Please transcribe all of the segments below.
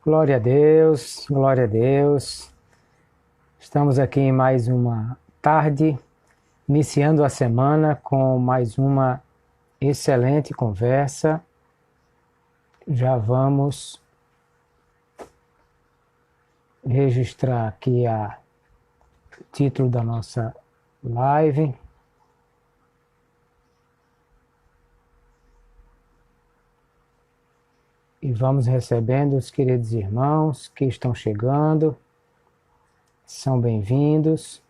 Glória a Deus, glória a Deus. Estamos aqui em mais uma tarde, iniciando a semana com mais uma excelente conversa. Já vamos registrar aqui o título da nossa live. E vamos recebendo os queridos irmãos que estão chegando. São bem-vindos.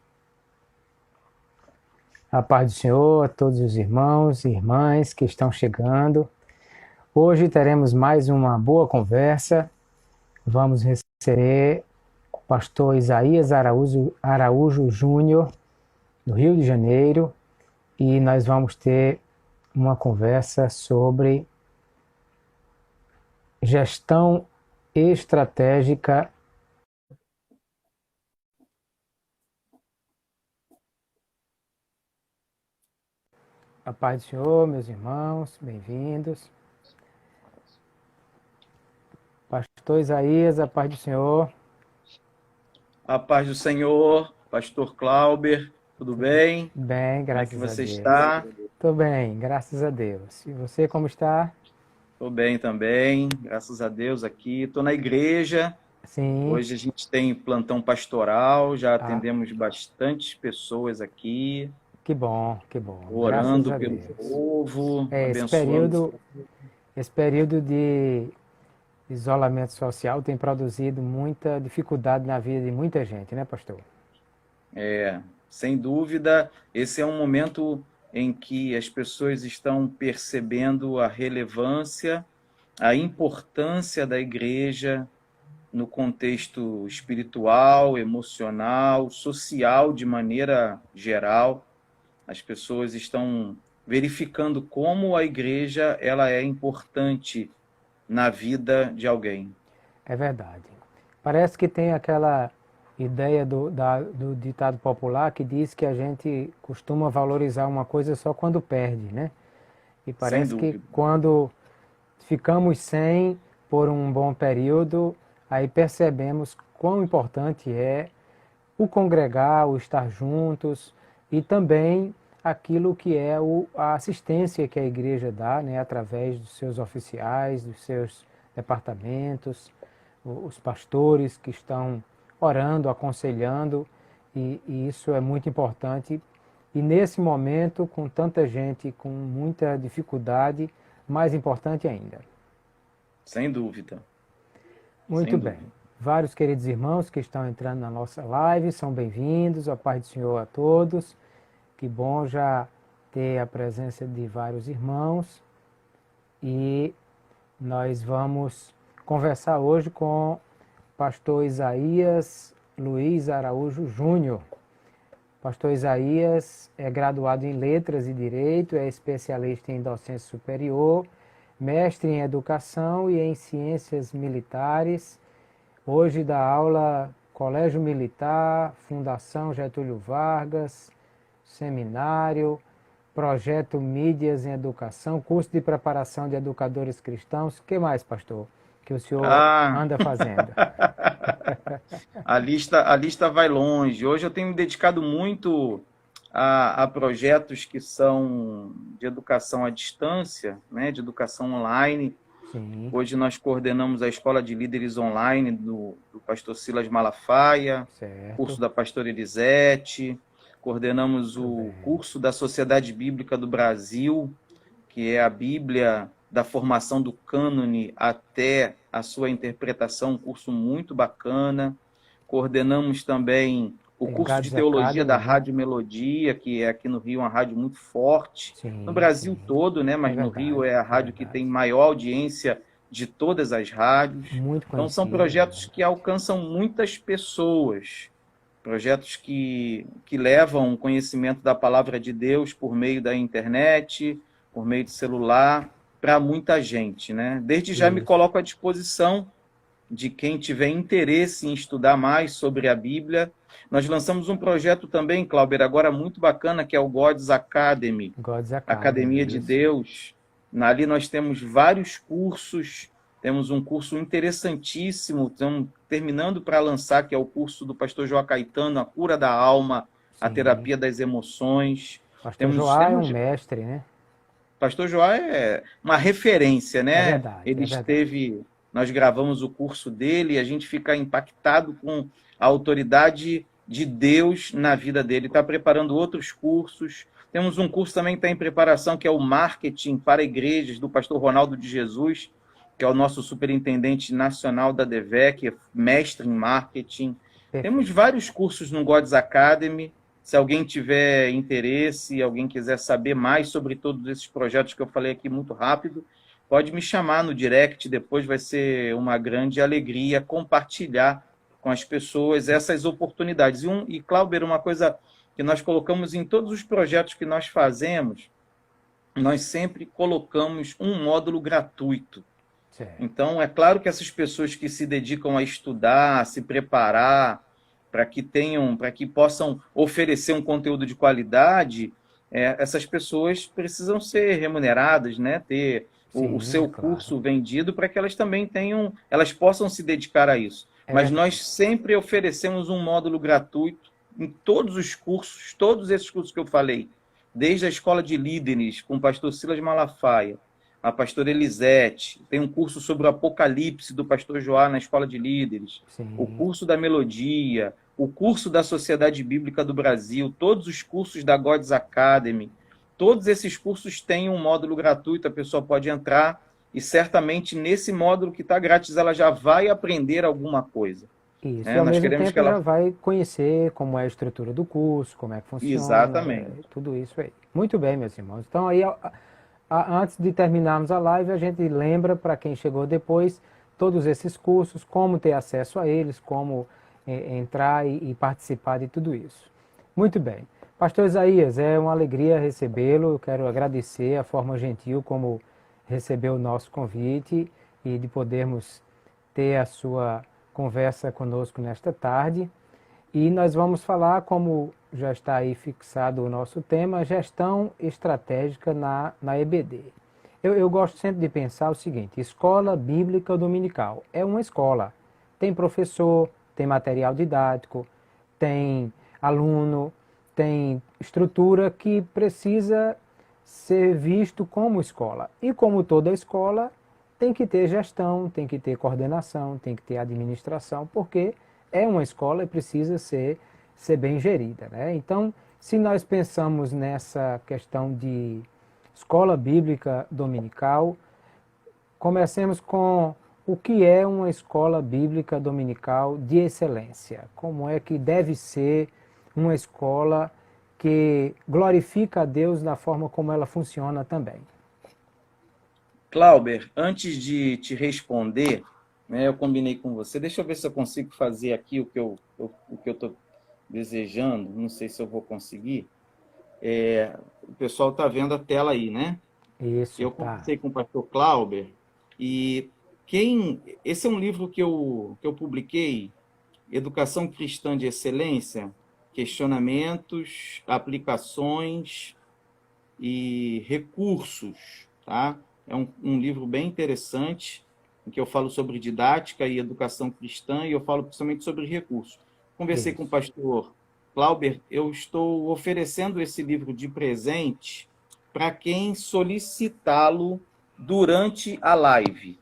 A paz do Senhor a todos os irmãos e irmãs que estão chegando. Hoje teremos mais uma boa conversa. Vamos receber o pastor Isaías Araújo Júnior, do Rio de Janeiro, e nós vamos ter uma conversa sobre gestão estratégica. A paz do Senhor, meus irmãos, bem-vindos. Pastor Isaías, a paz do Senhor. A paz do Senhor, pastor Clauber, tudo bem? Bem, graças a Deus. Como é que você está? Estou bem, graças a Deus. E você, como está? Estou bem também, graças a Deus aqui. Estou na igreja. Sim. Hoje a gente tem plantão pastoral, já atendemos bastantes pessoas aqui. Que bom, que bom. Orando pelo povo, abençoando. Esse período de isolamento social tem produzido muita dificuldade na vida de muita gente, né, pastor? Sem dúvida, esse é um momento em que as pessoas estão percebendo a relevância, a importância da igreja no contexto espiritual, emocional, social, de maneira geral. As pessoas estão verificando como a igreja ela é importante na vida de alguém. É verdade. Parece que tem aquela ideia do ditado popular que diz que a gente costuma valorizar uma coisa só quando perde, né? E parece que quando ficamos sem por um bom período, aí percebemos quão importante é o congregar, o estar juntos e também aquilo que é a assistência que a igreja dá, né, através dos seus oficiais, dos seus departamentos, os pastores que estão orando, aconselhando, e isso é muito importante. E nesse momento, com tanta gente, com muita dificuldade, mais importante ainda. Sem dúvida. Muito bem. Vários queridos irmãos que estão entrando na nossa live, são bem-vindos, a paz do Senhor a todos. Que bom já ter a presença de vários irmãos. E nós vamos conversar hoje com o pastor Isaías Luiz Araújo Júnior. Pastor Isaías é graduado em Letras e Direito, é especialista em docência superior, mestre em Educação e em Ciências Militares. Hoje dá aula Colégio Militar, Fundação Getúlio Vargas, seminário, projeto Mídias em Educação, curso de preparação de educadores cristãos. O que mais, pastor, que o senhor anda fazendo? A lista vai longe. Hoje eu tenho me dedicado muito a projetos que são de educação à distância, né, de educação online. Sim. Hoje nós coordenamos a Escola de Líderes Online do pastor Silas Malafaia, certo. Curso da pastora Elisete, coordenamos o curso da Sociedade Bíblica do Brasil, que é a Bíblia da formação do cânone até a sua interpretação, um curso muito bacana. Coordenamos também o curso de teologia da Rádio Melodia, que é aqui no Rio uma rádio muito forte, no Brasil todo, né? Mas no Rio é a rádio que tem maior audiência de todas as rádios. Então são projetos que alcançam muitas pessoas, projetos que levam o conhecimento da palavra de Deus por meio da internet, por meio de celular, para muita gente, né? Desde já me coloco à disposição de quem tiver interesse em estudar mais sobre a Bíblia. Nós lançamos um projeto também, Clauber, agora muito bacana, que é o God's Academy, Academia de Deus. Ali nós temos vários cursos Temos um curso interessantíssimo, estamos terminando para lançar, que é o curso do pastor Joá Caetano, A Cura da Alma, a Sim. Terapia das Emoções. Pastor Joá é um mestre, né? Pastor Joá é uma referência, né? É verdade, Ele é verdade. nós gravamos o curso dele e a gente fica impactado com a autoridade de Deus na vida dele. Está preparando outros cursos. Temos um curso também que está em preparação, que é o Marketing para Igrejas, do pastor Ronaldo de Jesus, que é o nosso superintendente nacional da DEVEC, mestre em marketing. Perfeito. Temos vários cursos no God's Academy. Se alguém tiver interesse, alguém quiser saber mais sobre todos esses projetos que eu falei aqui muito rápido, pode me chamar no direct, depois vai ser uma grande alegria compartilhar com as pessoas essas oportunidades. E Clauber, uma coisa que nós colocamos em todos os projetos que nós fazemos, nós sempre colocamos um módulo gratuito. Certo. Então, é claro que essas pessoas que se dedicam a estudar, a se preparar, para que possam oferecer um conteúdo de qualidade, essas pessoas precisam ser remuneradas, né? Ter Sim, o seu claro. curso vendido para que elas também elas possam se dedicar a isso. Mas nós sempre oferecemos um módulo gratuito em todos os cursos, todos esses cursos que eu falei, desde a Escola de Líderes, com o pastor Silas Malafaia, a pastora Elisete, tem um curso sobre o Apocalipse do pastor Joá na Escola de Líderes, Sim. o curso da Melodia, o curso da Sociedade Bíblica do Brasil, todos os cursos da God's Academy, todos esses cursos têm um módulo gratuito, a pessoa pode entrar e certamente nesse módulo que está grátis ela já vai aprender alguma coisa. Isso, e ao mesmo tempo já vai conhecer como é a estrutura do curso, como é que funciona. Exatamente. Tudo isso aí. Muito bem, meus irmãos. Então aí, antes de terminarmos a live, a gente lembra para quem chegou depois todos esses cursos, como ter acesso a eles, como entrar e participar de tudo isso. Muito bem. Pastor Isaías, é uma alegria recebê-lo. Eu quero agradecer a forma gentil como recebeu o nosso convite e de podermos ter a sua conversa conosco nesta tarde. E nós vamos falar, como já está aí fixado o nosso tema, gestão estratégica na EBD. Eu gosto sempre de pensar o seguinte: escola bíblica dominical é uma escola. Tem professor, tem material didático, tem aluno, tem estrutura que precisa ser visto como escola. E como toda escola, tem que ter gestão, tem que ter coordenação, tem que ter administração, porque é uma escola e precisa ser bem gerida, né? Então, se nós pensamos nessa questão de escola bíblica dominical, comecemos com o que é uma escola bíblica dominical de excelência. Como é que deve ser uma escola que glorifica a Deus da forma como ela funciona também. Clauber, antes de te responder, né, eu combinei com você. Deixa eu ver se eu consigo fazer aqui o que eu estou desejando. Não sei se eu vou conseguir. O pessoal está vendo a tela aí, né? Isso, eu conversei com o pastor Clauber e esse é um livro que eu publiquei, Educação Cristã de Excelência, questionamentos, aplicações e recursos, tá? É um livro bem interessante, em que eu falo sobre didática e educação cristã, e eu falo principalmente sobre recursos. Conversei com o pastor Clauber, eu estou oferecendo esse livro de presente para quem solicitá-lo durante a live,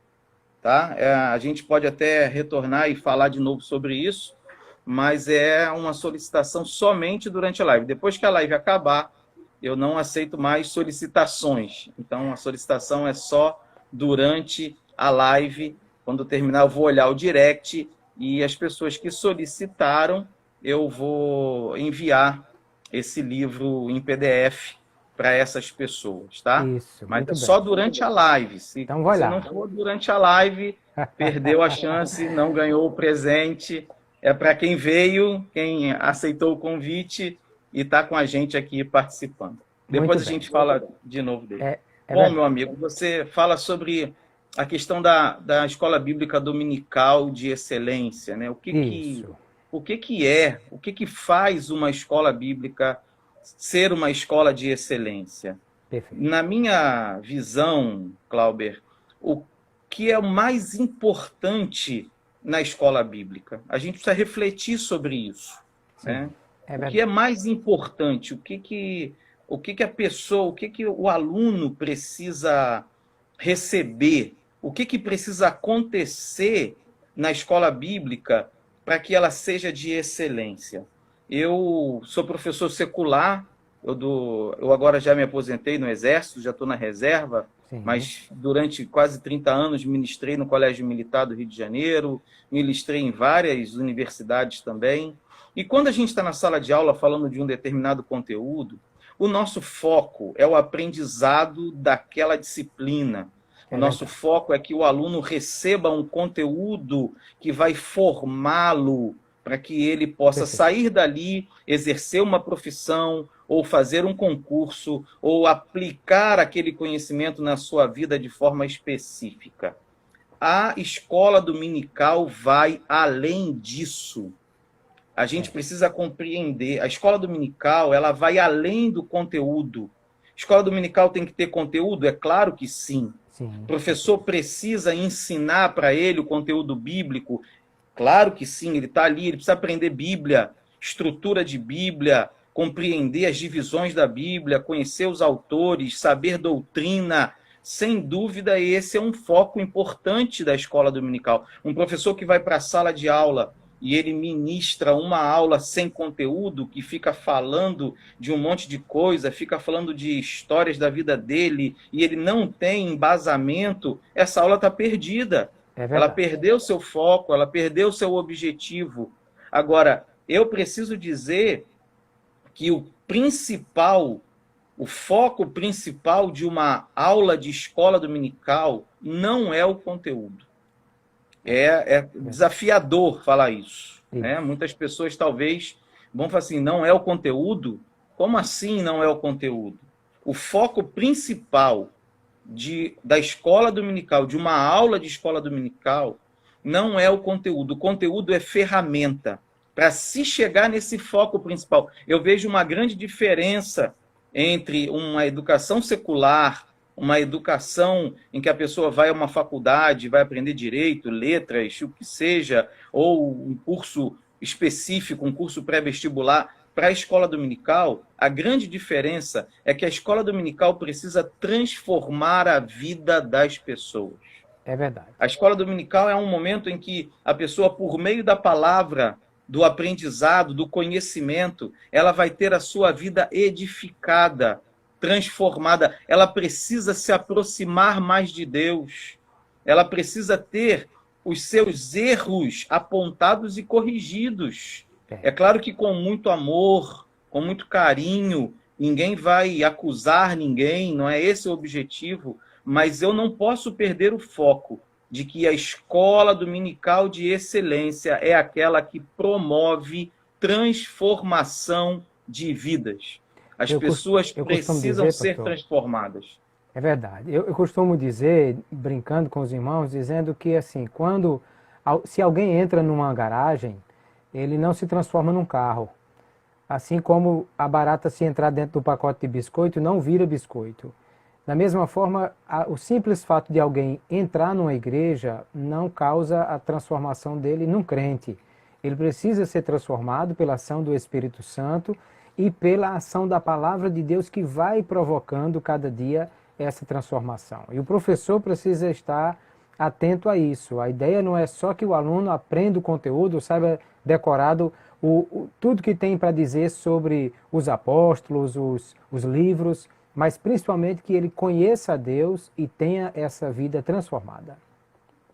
tá? A gente pode até retornar e falar de novo sobre isso, mas é uma solicitação somente durante a live. Depois que a live acabar, eu não aceito mais solicitações. Então, a solicitação é só durante a live. Quando terminar, eu vou olhar o direct e as pessoas que solicitaram, eu vou enviar esse livro em PDF para essas pessoas, tá? Isso, mas é bem. só durante a live. Se então, vai lá. não for durante a live, perdeu a chance, não ganhou o presente. É para quem veio, quem aceitou o convite e está com a gente aqui participando. Depois a gente fala de novo dele. Bom, meu amigo, você fala sobre a questão da escola bíblica dominical de excelência, né? O que faz uma escola bíblica ser uma escola de excelência? Perfeito. Na minha visão, Clauber, que é o mais importante na escola bíblica? A gente precisa refletir sobre isso. Né? O que é mais importante? O que a pessoa, o que o aluno precisa receber? O que precisa acontecer na escola bíblica para que ela seja de excelência? Eu sou professor secular, eu agora já me aposentei no Exército, já estou na reserva, sim, mas durante quase 30 anos ministrei no Colégio Militar do Rio de Janeiro, ministrei em várias universidades também. E quando a gente está na sala de aula falando de um determinado conteúdo, o nosso foco é o aprendizado daquela disciplina. O nosso foco é que o aluno receba um conteúdo que vai formá-lo para que ele possa sair dali, exercer uma profissão, ou fazer um concurso, ou aplicar aquele conhecimento na sua vida de forma específica. A escola dominical vai além disso. A gente precisa compreender. A escola dominical, ela vai além do conteúdo. A escola dominical tem que ter conteúdo? É claro que sim. O professor precisa ensinar para ele o conteúdo bíblico? Claro que sim, ele está ali, ele precisa aprender Bíblia, estrutura de Bíblia, compreender as divisões da Bíblia, conhecer os autores, saber doutrina. Sem dúvida, esse é um foco importante da escola dominical. Um professor que vai para a sala de aula e ele ministra uma aula sem conteúdo, que fica falando de um monte de coisa, fica falando de histórias da vida dele, e ele não tem embasamento, essa aula está perdida. Ela perdeu seu foco, ela perdeu seu objetivo. Agora, eu preciso dizer que o foco principal de uma aula de escola dominical não é o conteúdo. É desafiador falar isso. Né? Muitas pessoas talvez vão falar assim, não é o conteúdo? Como assim não é o conteúdo? O foco principal da escola dominical, de uma aula de escola dominical, não é o conteúdo. O conteúdo é ferramenta para se chegar nesse foco principal. Eu vejo uma grande diferença entre uma educação secular, uma educação em que a pessoa vai a uma faculdade, vai aprender direito, letras, o que seja, ou um curso específico, um curso pré-vestibular, para a escola dominical. A grande diferença é que a escola dominical precisa transformar a vida das pessoas. É verdade. A escola dominical é um momento em que a pessoa, por meio da palavra, do aprendizado, do conhecimento, ela vai ter a sua vida edificada, transformada. Ela precisa se aproximar mais de Deus. Ela precisa ter os seus erros apontados e corrigidos. É claro que com muito amor, com muito carinho, ninguém vai acusar ninguém, não é esse o objetivo, mas eu não posso perder o foco de que a escola dominical de excelência é aquela que promove transformação de vidas. As pessoas precisam ser transformadas. É verdade. Eu costumo dizer, brincando com os irmãos, dizendo que assim, se alguém entra numa garagem, ele não se transforma num carro. Assim como a barata, se entrar dentro do pacote de biscoito, não vira biscoito. Da mesma forma, o simples fato de alguém entrar numa igreja não causa a transformação dele num crente. Ele precisa ser transformado pela ação do Espírito Santo e pela ação da palavra de Deus, que vai provocando cada dia essa transformação. E o professor precisa estar atento a isso. A ideia não é só que o aluno aprenda o conteúdo, saiba decorado tudo que tem para dizer sobre os apóstolos, os livros, mas principalmente que ele conheça a Deus e tenha essa vida transformada.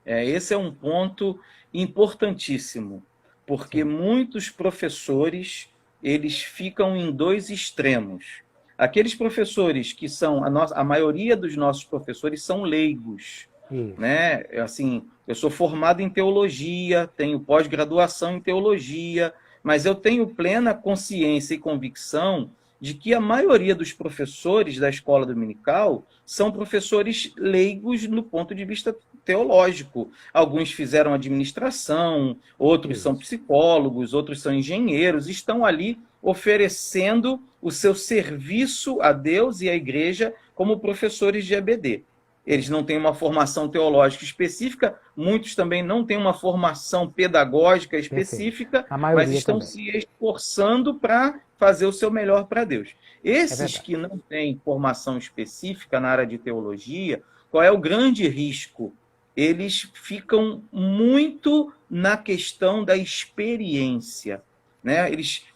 Esse é um ponto importantíssimo, porque muitos professores, eles ficam em dois extremos. Aqueles professores que são, a maioria dos nossos professores são leigos. Né? Assim, eu sou formado em teologia, tenho pós-graduação em teologia, mas eu tenho plena consciência e convicção de que a maioria dos professores da escola dominical são professores leigos no ponto de vista teológico. Alguns fizeram administração, outros são psicólogos, outros são engenheiros, estão ali oferecendo o seu serviço a Deus e à igreja como professores de EBD. eles não têm uma formação teológica específica, muitos também não têm uma formação pedagógica específica, mas estão também se esforçando para fazer o seu melhor para Deus. Esses que não têm formação específica na área de teologia, qual é o grande risco? Eles ficam muito na questão da experiência, né?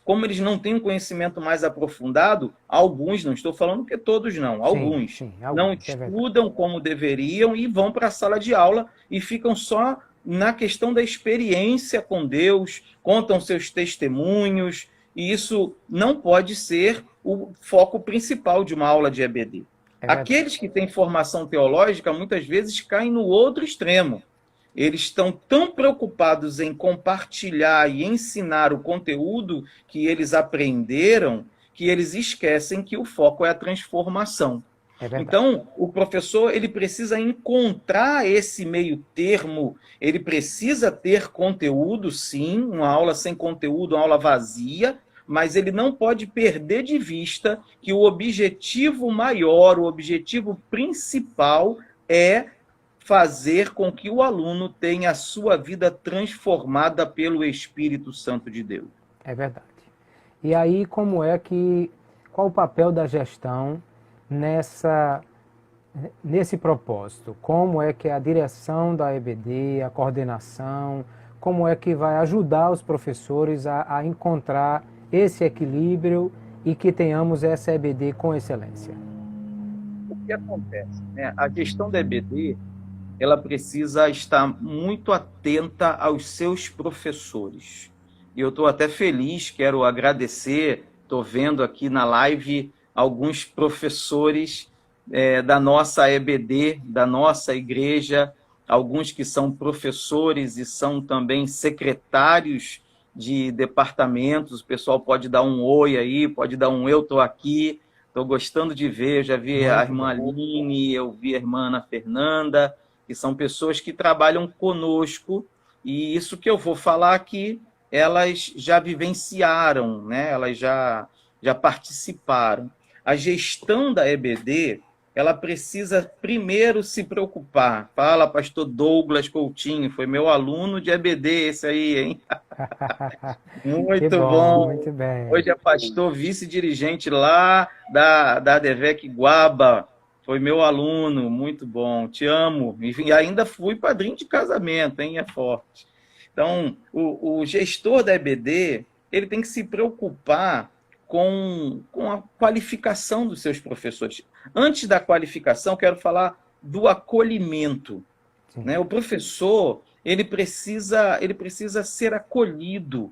Como eles não têm um conhecimento mais aprofundado, alguns, não estou falando que todos não, alguns não estudam como deveriam e vão para a sala de aula e ficam só na questão da experiência com Deus, contam seus testemunhos, e isso não pode ser o foco principal de uma aula de EBD. Aqueles que têm formação teológica muitas vezes caem no outro extremo. Eles estão tão preocupados em compartilhar e ensinar o conteúdo que eles aprenderam, que eles esquecem que o foco é a transformação. Então, o professor ele precisa encontrar esse meio termo, ele precisa ter conteúdo, sim, uma aula sem conteúdo, uma aula vazia, mas ele não pode perder de vista que o objetivo maior, o objetivo principal é fazer com que o aluno tenha a sua vida transformada pelo Espírito Santo de Deus. É verdade. E aí, qual o papel da gestão nesse propósito? Como é que a direção da EBD, a coordenação, como é que vai ajudar os professores a encontrar esse equilíbrio e que tenhamos essa EBD com excelência? O que acontece, né? A gestão da EBD, ela precisa estar muito atenta aos seus professores. E eu estou até feliz, quero agradecer, estou vendo aqui na live alguns professores da nossa EBD, da nossa igreja, alguns que são professores e são também secretários de departamentos. O pessoal pode dar um oi aí, pode dar um eu estou aqui, estou gostando de ver, eu já vi a irmã Aline, eu vi a irmã Ana Fernanda, que são pessoas que trabalham conosco, e isso que eu vou falar aqui, elas já vivenciaram, né? Elas já participaram. A gestão da EBD, ela precisa primeiro se preocupar. Fala, pastor Douglas Coutinho, foi meu aluno de EBD esse aí, hein? Muito bom. Muito bem. Hoje é pastor vice-dirigente lá da ADVEC Guaba. Foi meu aluno, muito bom, te amo. Enfim, ainda fui padrinho de casamento, hein? É forte. Então, o gestor da EBD, ele tem que se preocupar com a qualificação dos seus professores. Antes da qualificação, quero falar do acolhimento, né? O professor, ele precisa ser acolhido,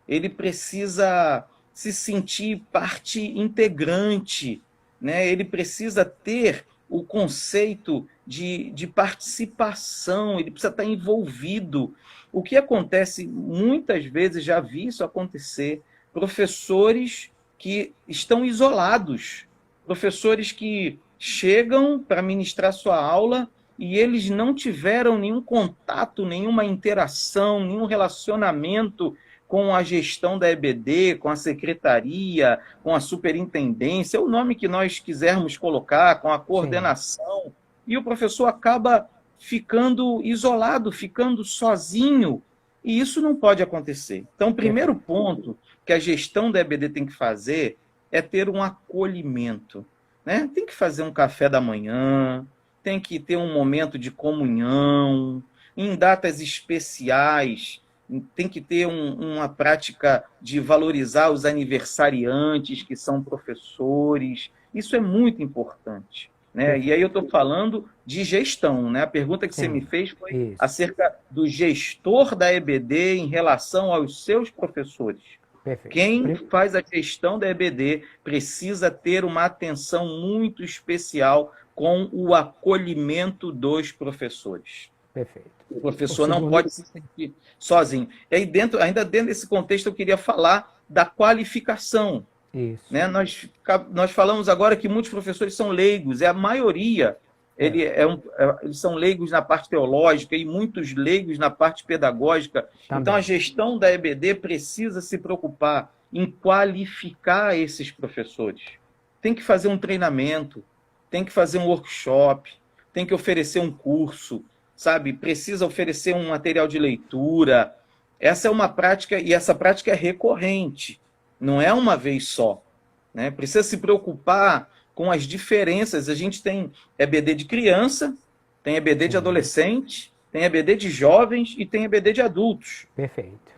ele precisa se sentir parte integrante, né? Ele precisa ter o conceito de participação, ele precisa estar envolvido. O que acontece, muitas vezes, já vi isso acontecer, professores que estão isolados, professores que chegam para ministrar sua aula e eles não tiveram nenhum contato, nenhuma interação, nenhum relacionamento com a gestão da EBD, com a secretaria, com a superintendência, o nome que nós quisermos colocar, com a coordenação. Sim. E o professor acaba ficando isolado, ficando sozinho, e isso não pode acontecer. Então, o primeiro ponto que a gestão da EBD tem que fazer é ter um acolhimento, né? Tem que fazer um café da manhã, tem que ter um momento de comunhão, em datas especiais, tem que ter uma prática de valorizar os aniversariantes, que são professores. Isso é muito importante, né? E aí eu estou falando de gestão, né? A pergunta que você me fez foi acerca do gestor da EBD em relação aos seus professores. Perfeito. Quem faz a gestão da EBD precisa ter uma atenção muito especial com o acolhimento dos professores. Perfeito. O professor não pode se sentir sozinho. E aí ainda dentro desse contexto, eu queria falar da qualificação. Isso. Né? Nós falamos agora que muitos professores são leigos, a maioria eles são leigos na parte teológica e muitos leigos na parte pedagógica. Também. Então, a gestão da EBD precisa se preocupar em qualificar esses professores. Tem que fazer um treinamento, tem que fazer um workshop, tem que oferecer um curso, sabe? Precisa oferecer um material de leitura. Essa é uma prática, e essa prática é recorrente, não é uma vez só, né? Precisa se preocupar com as diferenças. A gente tem EBD de criança, tem EBD de adolescente, tem EBD de jovens e tem EBD de adultos. Perfeito.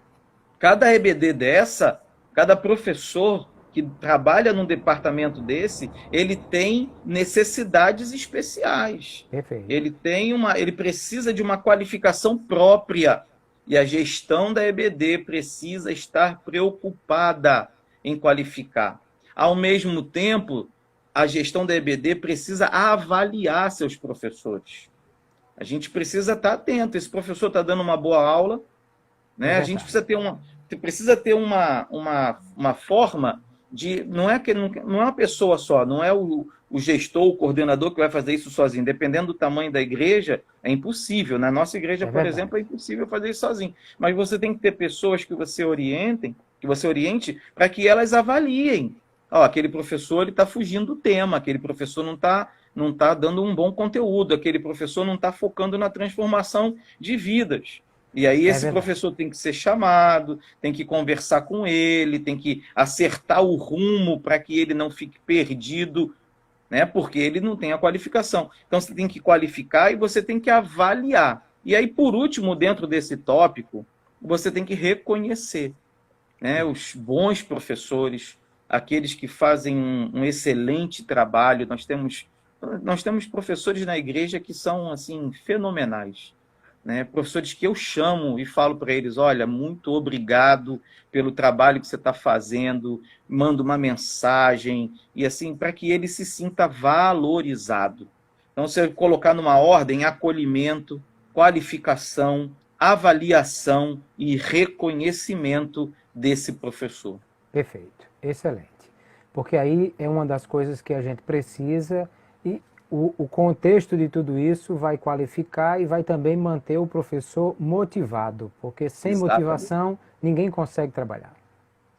Cada EBD dessa, cada professor que trabalha num departamento desse, ele tem necessidades especiais. Perfeito. Ele precisa de uma qualificação própria. E a gestão da EBD precisa estar preocupada em qualificar. Ao mesmo tempo, a gestão da EBD precisa avaliar seus professores. A gente precisa estar atento. Esse professor está dando uma boa aula, né? A gente precisa ter uma forma de... Não é uma pessoa só, não é o gestor, o coordenador que vai fazer isso sozinho. Dependendo do tamanho da igreja, é impossível. Na nossa igreja, por exemplo, é impossível fazer isso sozinho. Mas você tem que ter pessoas que você oriente para que elas avaliem. Ó, aquele professor está fugindo do tema, aquele professor não tá dando um bom conteúdo, aquele professor não está focando na transformação de vidas. E aí esse professor tem que ser chamado, tem que conversar com ele, tem que acertar o rumo para que ele não fique perdido, né? Porque ele não tem a qualificação. Então você tem que qualificar e você tem que avaliar. E aí, por último, dentro desse tópico, você tem que reconhecer, né, os bons professores, aqueles que fazem um excelente trabalho. Nós temos professores na igreja que são assim fenomenais, né? Professores que eu chamo e falo para eles: olha, muito obrigado pelo trabalho que você está fazendo, mando uma mensagem, e assim, para que ele se sinta valorizado. Então, você colocar numa ordem: acolhimento, qualificação, avaliação e reconhecimento desse professor. Perfeito, excelente. Porque aí é uma das coisas que a gente precisa, e o contexto de tudo isso vai qualificar e vai também manter o professor motivado, porque sem motivação ninguém consegue trabalhar.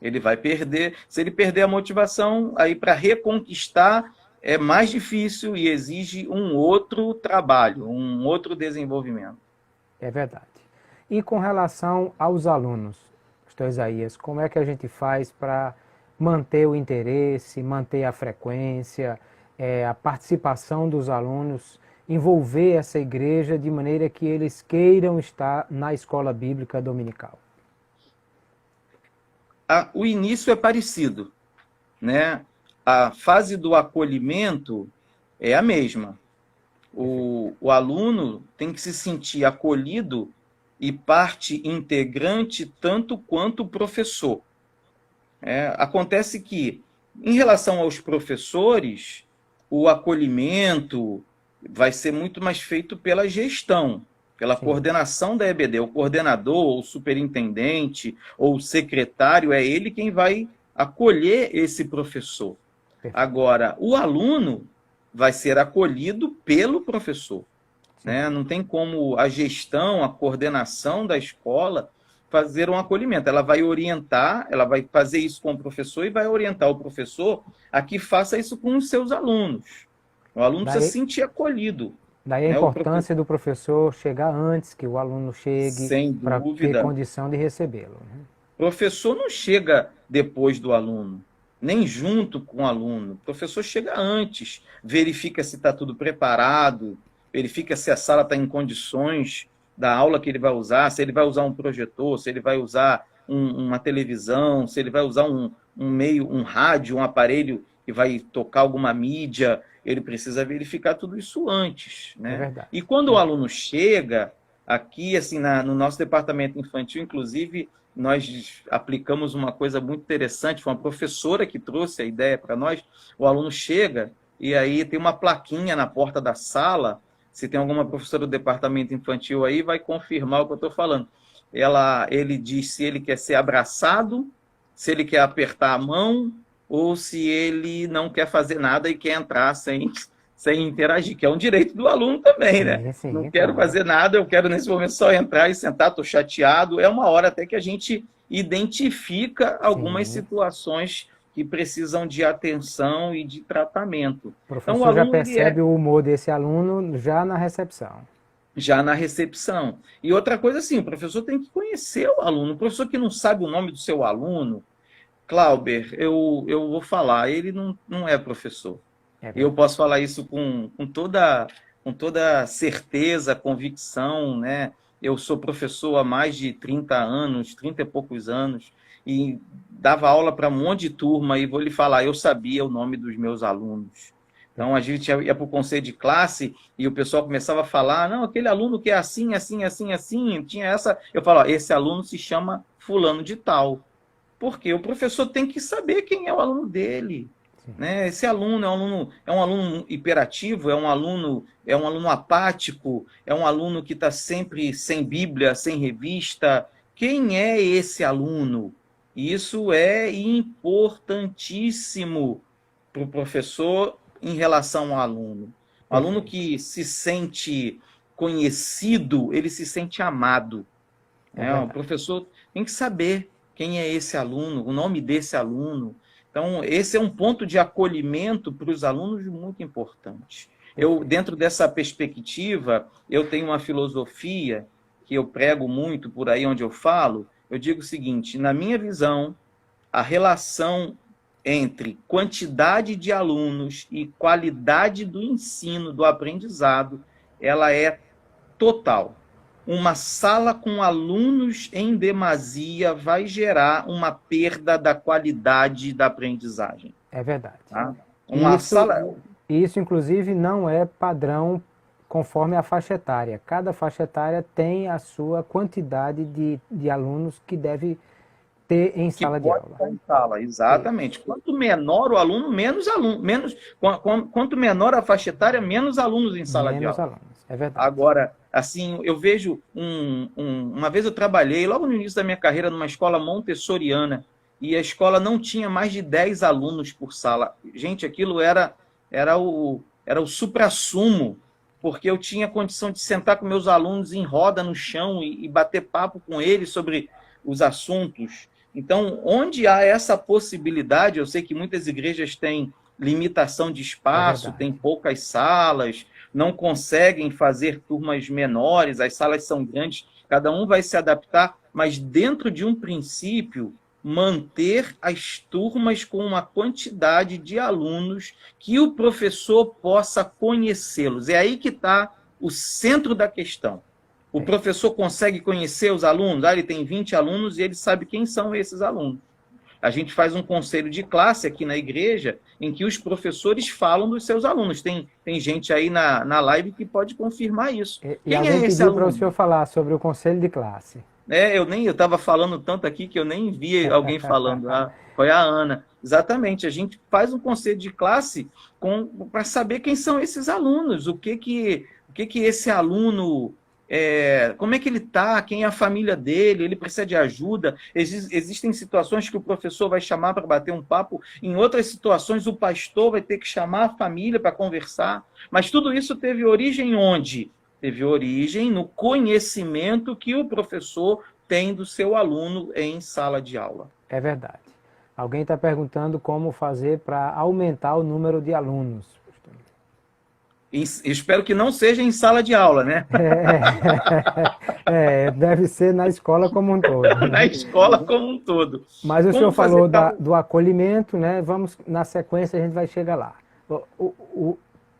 Ele vai perder, se ele perder a motivação, aí para reconquistar é mais difícil e exige um outro trabalho, um outro desenvolvimento. É verdade. E com relação aos alunos, pastor Isaías, como é que a gente faz para manter o interesse, manter a frequência, a participação dos alunos, envolver essa igreja de maneira que eles queiram estar na escola bíblica dominical? O início é parecido, né? A fase do acolhimento é a mesma. O aluno tem que se sentir acolhido e parte integrante tanto quanto o professor. Acontece que, em relação aos professores, o acolhimento vai ser muito mais feito pela gestão, pela coordenação da EBD. O coordenador, ou o superintendente, ou o secretário, é ele quem vai acolher esse professor. Agora, o aluno vai ser acolhido pelo professor, né? Não tem como a gestão, a coordenação da escola fazer um acolhimento. Ela vai orientar, ela vai fazer isso com o professor e vai orientar o professor a que faça isso com os seus alunos. O aluno precisa se sentir acolhido. Daí a importância do professor chegar antes que o aluno chegue, para ter condição de recebê-lo, né? O professor não chega depois do aluno, nem junto com o aluno. O professor chega antes, verifica se está tudo preparado, verifica se a sala está em condições da aula que ele vai usar, se ele vai usar um projetor, se ele vai usar uma televisão, se ele vai usar um rádio, um aparelho que vai tocar alguma mídia. Ele precisa verificar tudo isso antes, né? É verdade. E quando o aluno chega aqui, assim, no nosso departamento infantil, inclusive, nós aplicamos uma coisa muito interessante. Foi uma professora que trouxe a ideia para nós. O aluno chega e aí tem uma plaquinha na porta da sala. Se tem alguma professora do departamento infantil aí, vai confirmar o que eu estou falando. Ele diz se ele quer ser abraçado, se ele quer apertar a mão, ou se ele não quer fazer nada e quer entrar sem interagir, que é um direito do aluno também, né? Sim, não quero fazer nada, eu quero nesse momento só entrar e sentar, estou chateado. É uma hora até que a gente identifica algumas situações que precisam de atenção e de tratamento. O professor já percebe o humor desse aluno já na recepção. Já na recepção. E outra coisa assim, o professor tem que conhecer o aluno. O professor que não sabe o nome do seu aluno, Clauber, eu vou falar, ele não é professor. Eu posso falar isso com toda certeza, convicção, né? Eu sou professor há mais de 30 anos, 30 e poucos anos, e dava aula para um monte de turma, e vou lhe falar, eu sabia o nome dos meus alunos. Então, a gente ia para o conselho de classe e o pessoal começava a falar, não, aquele aluno que é assim, assim, assim, assim, tinha essa... Eu falo, ó, esse aluno se chama fulano de tal. Porque o professor tem que saber quem é o aluno dele. Né? Esse aluno é um aluno hiperativo, é um aluno apático, é um aluno que está sempre sem Bíblia, sem revista. Quem é esse aluno? Isso é importantíssimo para o professor em relação ao aluno. O aluno que se sente conhecido, ele se sente amado. O professor tem que saber quem é esse aluno, o nome desse aluno. Então, esse é um ponto de acolhimento para os alunos muito importante. Dentro dessa perspectiva, eu tenho uma filosofia que eu prego muito por aí onde eu falo. Eu digo o seguinte, na minha visão, a relação entre quantidade de alunos e qualidade do ensino, do aprendizado, ela é total. Uma sala com alunos em demasia vai gerar uma perda da qualidade da aprendizagem. É verdade. Tá? Isso, inclusive, não é padrão conforme a faixa etária. Cada faixa etária tem a sua quantidade de alunos que deve ter em sala de aula. Em sala, exatamente. Quanto menor o aluno, quanto menor a faixa etária, menos alunos em sala de aula. Menos alunos, é verdade. Agora, assim, eu vejo uma vez eu trabalhei, logo no início da minha carreira, numa escola montessoriana, e a escola não tinha mais de 10 alunos por sala. Gente, aquilo era o suprassumo, porque eu tinha condição de sentar com meus alunos em roda no chão e bater papo com eles sobre os assuntos. Então, onde há essa possibilidade, eu sei que muitas igrejas têm limitação de espaço, têm poucas salas, não conseguem fazer turmas menores, as salas são grandes, cada um vai se adaptar, mas dentro de um princípio, manter as turmas com uma quantidade de alunos que o professor possa conhecê-los. É aí que está o centro da questão. O professor consegue conhecer os alunos? Ele tem 20 alunos e ele sabe quem são esses alunos. A gente faz um conselho de classe aqui na igreja em que os professores falam dos seus alunos. Tem gente aí na live que pode confirmar isso. Quem é esse aluno? Para o senhor falar sobre o conselho de classe. Eu estava falando tanto aqui que eu nem vi alguém falando. Foi a Ana. Exatamente, a gente faz um conselho de classe para saber quem são esses alunos, o que esse aluno... como é que ele está, quem é a família dele, ele precisa de ajuda. Existem situações que o professor vai chamar para bater um papo, em outras situações o pastor vai ter que chamar a família para conversar, mas tudo isso teve origem onde? Teve origem no conhecimento que o professor tem do seu aluno em sala de aula. É verdade. Alguém está perguntando como fazer para aumentar o número de alunos. Espero que não seja em sala de aula, né? Deve ser na escola como um todo. Né? Na escola como um todo. Mas o senhor falou do acolhimento, né? Vamos, na sequência, a gente vai chegar lá.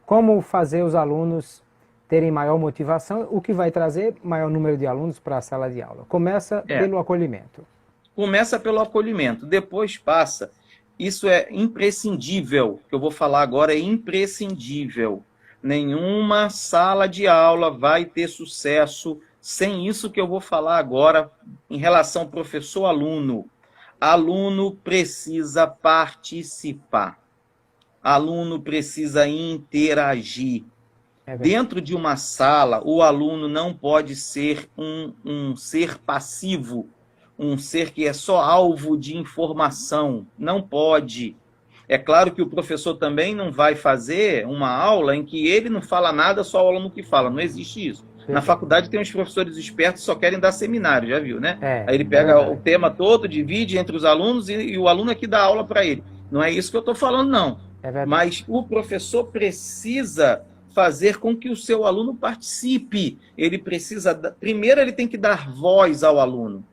Como fazer os alunos terem maior motivação, o que vai trazer maior número de alunos para a sala de aula? Começa pelo acolhimento. Começa pelo acolhimento, depois passa. Isso é imprescindível, o que eu vou falar agora é imprescindível. Nenhuma sala de aula vai ter sucesso sem isso que eu vou falar agora em relação ao professor-aluno. Aluno precisa participar. Aluno precisa interagir. Dentro de uma sala, o aluno não pode ser um ser passivo, um ser que é só alvo de informação. Não pode. É claro que o professor também não vai fazer uma aula em que ele não fala nada, só o aluno que fala. Não existe isso. Na faculdade tem uns professores espertos que só querem dar seminário, já viu, né? Aí ele pega o tema todo, divide entre os alunos e o aluno aqui dá aula para ele. Não é isso que eu estou falando, não. É verdade. Mas o professor precisa fazer com que o seu aluno participe. Ele precisa... Primeiro, ele tem que dar voz ao aluno.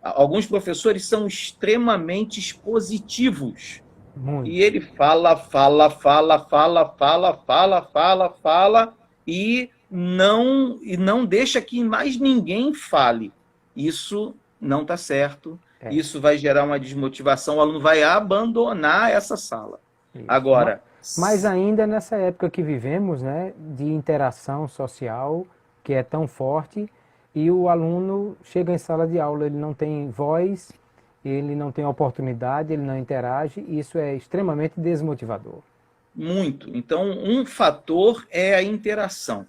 Alguns professores são extremamente expositivos. Muito. E ele fala e não deixa que mais ninguém fale. Isso não está certo. Isso vai gerar uma desmotivação. O aluno vai abandonar essa sala. Isso. Agora... Mas ainda nessa época que vivemos, né, de interação social, que é tão forte, e o aluno chega em sala de aula, ele não tem voz, ele não tem oportunidade, ele não interage, e isso é extremamente desmotivador. Muito. Então, um fator é a interação.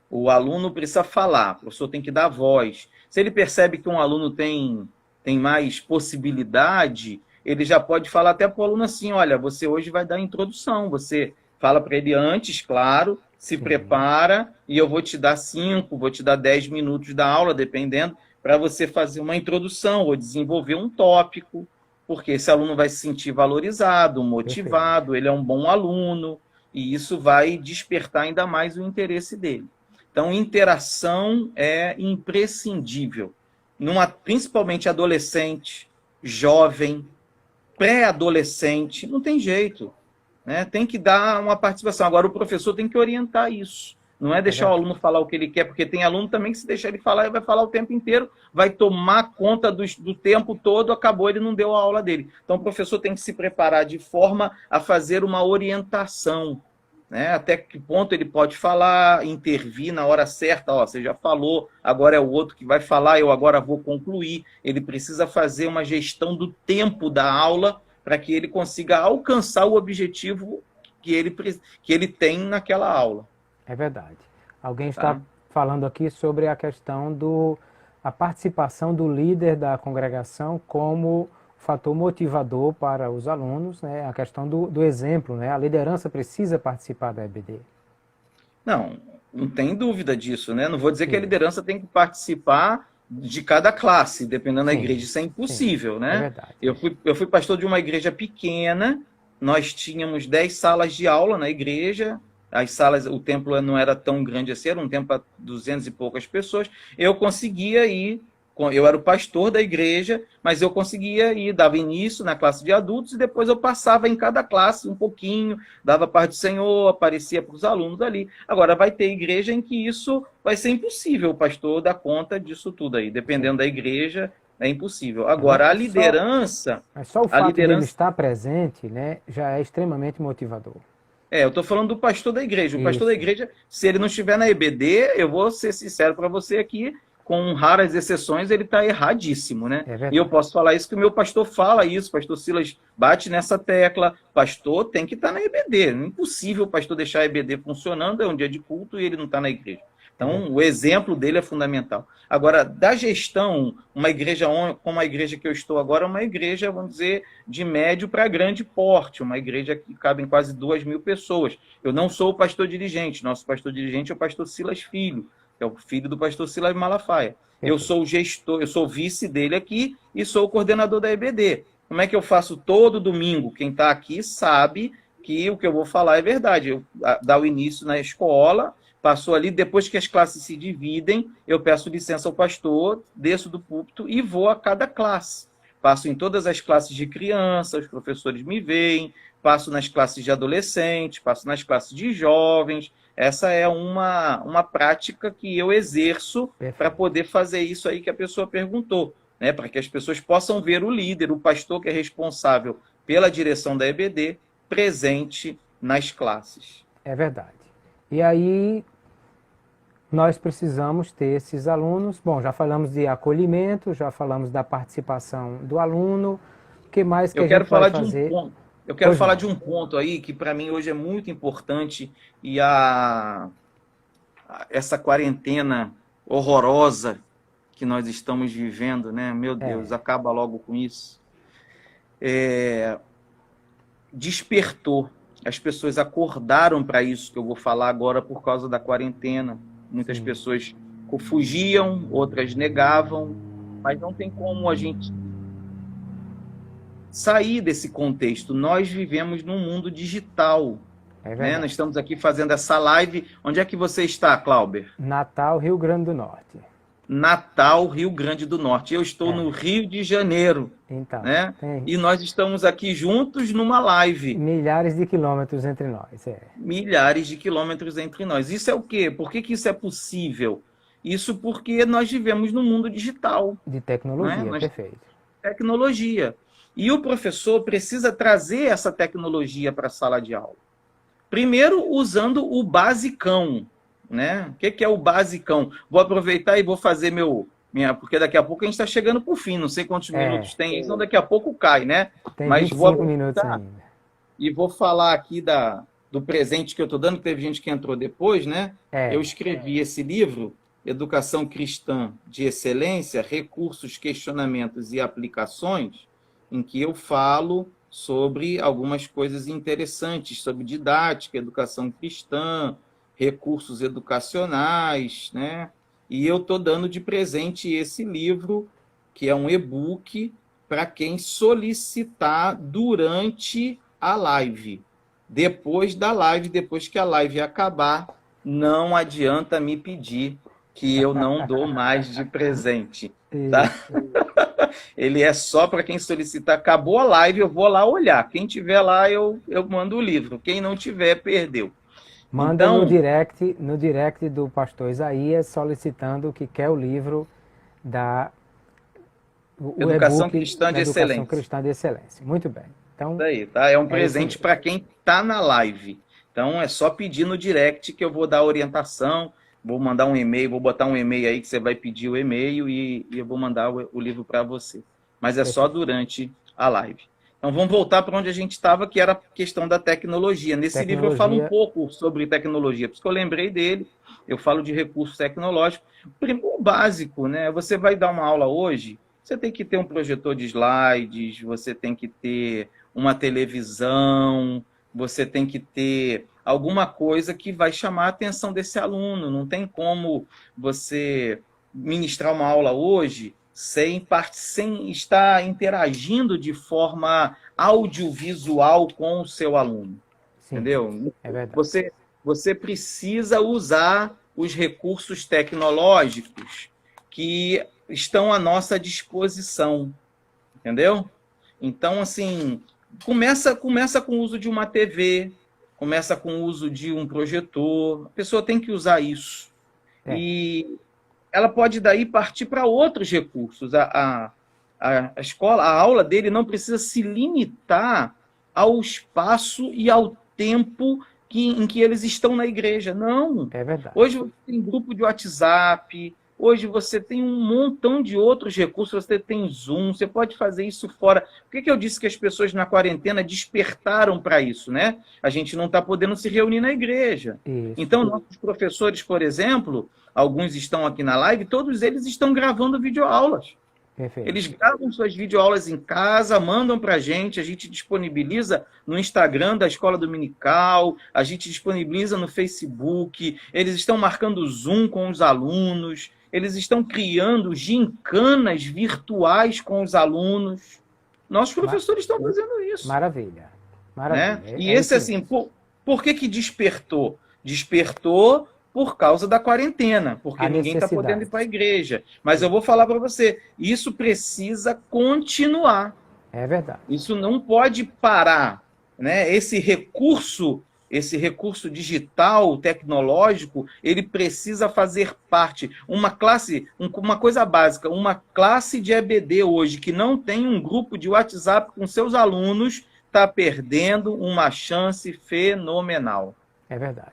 O aluno precisa falar, o professor tem que dar voz. Se ele percebe que um aluno tem mais possibilidade, ele já pode falar até para o aluno assim, olha, você hoje vai dar a introdução, você fala para ele antes, claro, se prepara, e eu vou te dar 5, vou te dar 10 minutos da aula, dependendo, para você fazer uma introdução ou desenvolver um tópico, porque esse aluno vai se sentir valorizado, motivado, Perfeito. Ele é um bom aluno, e isso vai despertar ainda mais o interesse dele. Então, interação é imprescindível, principalmente adolescente, jovem, pré-adolescente, não tem jeito, né? Tem que dar uma participação. Agora, o professor tem que orientar isso. Não é deixar o aluno falar o que ele quer, porque tem aluno também que se deixar ele falar, ele vai falar o tempo inteiro, vai tomar conta do tempo todo, acabou, ele não deu a aula dele. Então, o professor tem que se preparar de forma a fazer uma orientação, né? Até que ponto ele pode falar, intervir na hora certa, ó, você já falou, agora é o outro que vai falar, eu agora vou concluir. Ele precisa fazer uma gestão do tempo da aula para que ele consiga alcançar o objetivo que ele tem naquela aula. É verdade. Alguém está falando aqui sobre a questão a participação do líder da congregação como fator motivador para os alunos, né? A questão do exemplo, né? A liderança precisa participar da EBD. Não tem dúvida disso, né? Não vou dizer que a liderança tem que participar de cada classe, dependendo da igreja. Isso é impossível, né? É verdade. Eu fui pastor de uma igreja pequena, nós tínhamos 10 salas de aula na igreja, as salas, o templo não era tão grande assim, era um templo para 200 e poucas pessoas. Eu conseguia ir, eu era o pastor da igreja, mas eu conseguia ir, dava início na classe de adultos e depois eu passava em cada classe um pouquinho, dava a parte do Senhor, aparecia para os alunos ali. Agora vai ter igreja em que isso vai ser impossível, o pastor dar conta disso tudo aí, dependendo da igreja, é impossível. Agora, a liderança... Mas só o fato de ele estar presente, né, já é extremamente motivador. Eu estou falando do pastor da igreja. O pastor da igreja, se ele não estiver na EBD, eu vou ser sincero para você aqui, com raras exceções, ele está erradíssimo, né? E eu posso falar isso que o meu pastor fala isso, o pastor Silas bate nessa tecla, pastor tem que estar na EBD. É impossível o pastor deixar a EBD funcionando, é um dia de culto e ele não está na igreja. Então, o exemplo dele é fundamental. Agora, da gestão, uma igreja como a igreja que eu estou agora, é uma igreja, vamos dizer, de médio para grande porte, uma igreja que cabe em quase 2.000 pessoas. Eu não sou o pastor dirigente, nosso pastor dirigente é o pastor Silas Filho, que é o filho do pastor Silas Malafaia. Eu sou o gestor, eu sou o vice dele aqui e sou o coordenador da EBD. Como é que eu faço todo domingo? Quem está aqui sabe que o que eu vou falar é verdade. Eu dou o início na escola, passou ali, depois que as classes se dividem, eu peço licença ao pastor, desço do púlpito e vou a cada classe. Passo em todas as classes de criança, os professores me veem, passo nas classes de adolescentes, passo nas classes de jovens. Essa é uma prática que eu exerço para poder fazer isso aí que a pessoa perguntou, né? Para que as pessoas possam ver o líder, o pastor que é responsável pela direção da EBD, presente nas classes. É verdade. E aí, nós precisamos ter esses alunos. Bom, já falamos de acolhimento, já falamos da participação do aluno. O que mais que a gente pode fazer? Eu quero falar de um ponto aí que para mim hoje é muito importante e essa quarentena horrorosa que nós estamos vivendo, né? Meu Deus, acaba logo com isso. Despertou. As pessoas acordaram para isso que eu vou falar agora por causa da quarentena. Muitas pessoas fugiam, outras negavam, mas não tem como a gente sair desse contexto. Nós vivemos num mundo digital. Né? Nós estamos aqui fazendo essa live. Onde é que você está, Clauber? Natal, Rio Grande do Norte. Natal, Rio Grande do Norte. Eu estou no Rio de Janeiro. Então, né? E nós estamos aqui juntos numa live. Milhares de quilômetros entre nós. Milhares de quilômetros entre nós. Isso é o quê? Por que isso é possível? Isso porque nós vivemos num mundo digital. De tecnologia, né? Perfeito. Tecnologia. E o professor precisa trazer essa tecnologia para a sala de aula. Primeiro, usando o basicão. Né? O que é o basicão? Vou aproveitar e vou fazer porque daqui a pouco a gente está chegando para o fim. Não sei quantos minutos tem, então daqui a pouco cai, né? Tem mas 25 minutos ainda. E vou falar aqui do presente que eu estou dando, que teve gente que entrou depois, né? Eu escrevi esse livro, Educação Cristã de Excelência, Recursos, Questionamentos e Aplicações, em que eu falo sobre algumas coisas interessantes, sobre didática, educação cristã, recursos educacionais, né? E eu estou dando de presente esse livro, que é um e-book, para quem solicitar durante a live. Depois da live, depois que a live acabar, não adianta me pedir, que eu não dou mais de presente. Tá? Ele é só para quem solicitar. Acabou a live, eu vou lá olhar. Quem tiver lá, eu mando o livro. Quem não tiver, perdeu. Manda então, no direct do pastor Isaías, solicitando que quer o livro da Educação Cristã de Excelência. Educação Cristã de Excelência. Muito bem. Então, daí, tá? É um presente para quem está na live. Então, é só pedir no direct que eu vou dar a orientação. Vou mandar um e-mail, vou botar um e-mail aí que você vai pedir o e-mail e eu vou mandar o livro para você. Mas é só durante a live. Então vamos voltar para onde a gente estava, que era a questão da tecnologia. Nesse livro eu falo um pouco sobre tecnologia, por isso que eu lembrei dele, eu falo de recursos tecnológicos. O básico, né? Você vai dar uma aula hoje, você tem que ter um projetor de slides, você tem que ter uma televisão, você tem que ter alguma coisa que vai chamar a atenção desse aluno. Não tem como você ministrar uma aula hoje sem estar interagindo de forma audiovisual com o seu aluno. Sim, entendeu? É verdade. Você precisa usar os recursos tecnológicos que estão à nossa disposição. Entendeu? Então, assim, começa com o uso de uma TV, começa com o uso de um projetor. A pessoa tem que usar isso. E ela pode daí partir para outros recursos. A escola, a aula dele não precisa se limitar ao espaço e ao tempo em que eles estão na igreja. Não. É verdade. Hoje você tem grupo de WhatsApp, hoje você tem um montão de outros recursos, você tem Zoom, você pode fazer isso fora. Por que eu disse que as pessoas na quarentena despertaram para isso, né? A gente não está podendo se reunir na igreja. Isso. Então, nossos professores, por exemplo, alguns estão aqui na live, todos eles estão gravando videoaulas. Perfeito. Eles gravam suas videoaulas em casa, mandam para a gente disponibiliza no Instagram da Escola Dominical, a gente disponibiliza no Facebook, eles estão marcando Zoom com os alunos, eles estão criando gincanas virtuais com os alunos. Nossos professores estão fazendo isso. Maravilha. Maravilha. Né? E esse, assim, por que despertou? Despertou por causa da quarentena, porque ninguém está podendo ir para a igreja. Mas eu vou falar para você, isso precisa continuar. É verdade. Isso não pode parar. Né? Esse recurso digital, tecnológico, ele precisa fazer parte. Uma coisa básica, uma classe de EBD hoje que não tem um grupo de WhatsApp com seus alunos está perdendo uma chance fenomenal. É verdade.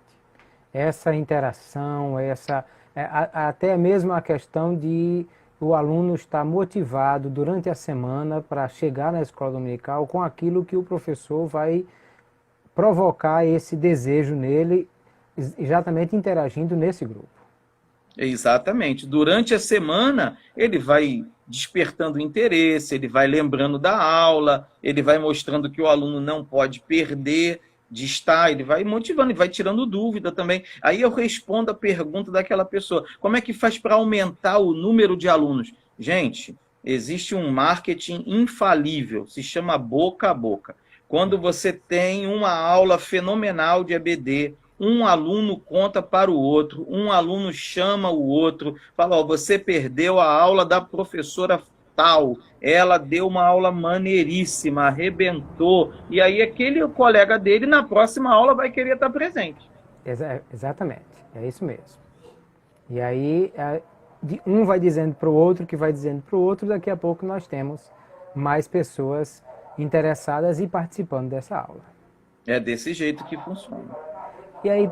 Essa interação, até mesmo a questão de o aluno estar motivado durante a semana para chegar na escola dominical com aquilo que o professor vai provocar esse desejo nele, exatamente interagindo nesse grupo. Exatamente. Durante a semana, ele vai despertando interesse, ele vai lembrando da aula, ele vai mostrando que o aluno não pode perder de estar, ele vai motivando, ele vai tirando dúvida também. Aí eu respondo a pergunta daquela pessoa. Como é que faz para aumentar o número de alunos? Gente, existe um marketing infalível, se chama boca a boca. Quando você tem uma aula fenomenal de EBD, um aluno conta para o outro, um aluno chama o outro, fala, ó, você perdeu a aula da professora tal, ela deu uma aula maneiríssima, arrebentou, e aí aquele colega dele na próxima aula vai querer estar presente. Exatamente, é isso mesmo. E aí um vai dizendo para o outro, que vai dizendo para o outro, daqui a pouco nós temos mais pessoas interessadas e participando dessa aula. É desse jeito que funciona. E aí,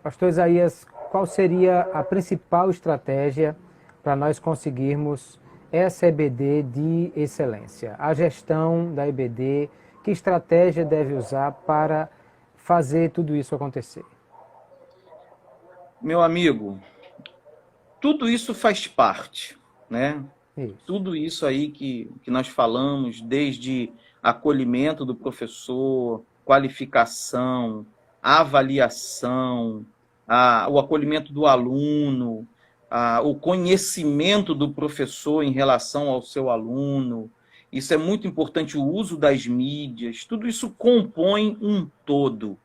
pastor Isaías, qual seria a principal estratégia para nós conseguirmos essa EBD de excelência? A gestão da EBD, que estratégia deve usar para fazer tudo isso acontecer? Meu amigo, tudo isso faz parte, né? Isso. Tudo isso aí que nós falamos, desde acolhimento do professor, qualificação, avaliação, o acolhimento do aluno, o conhecimento do professor em relação ao seu aluno. Isso é muito importante, o uso das mídias, tudo isso compõe um todo.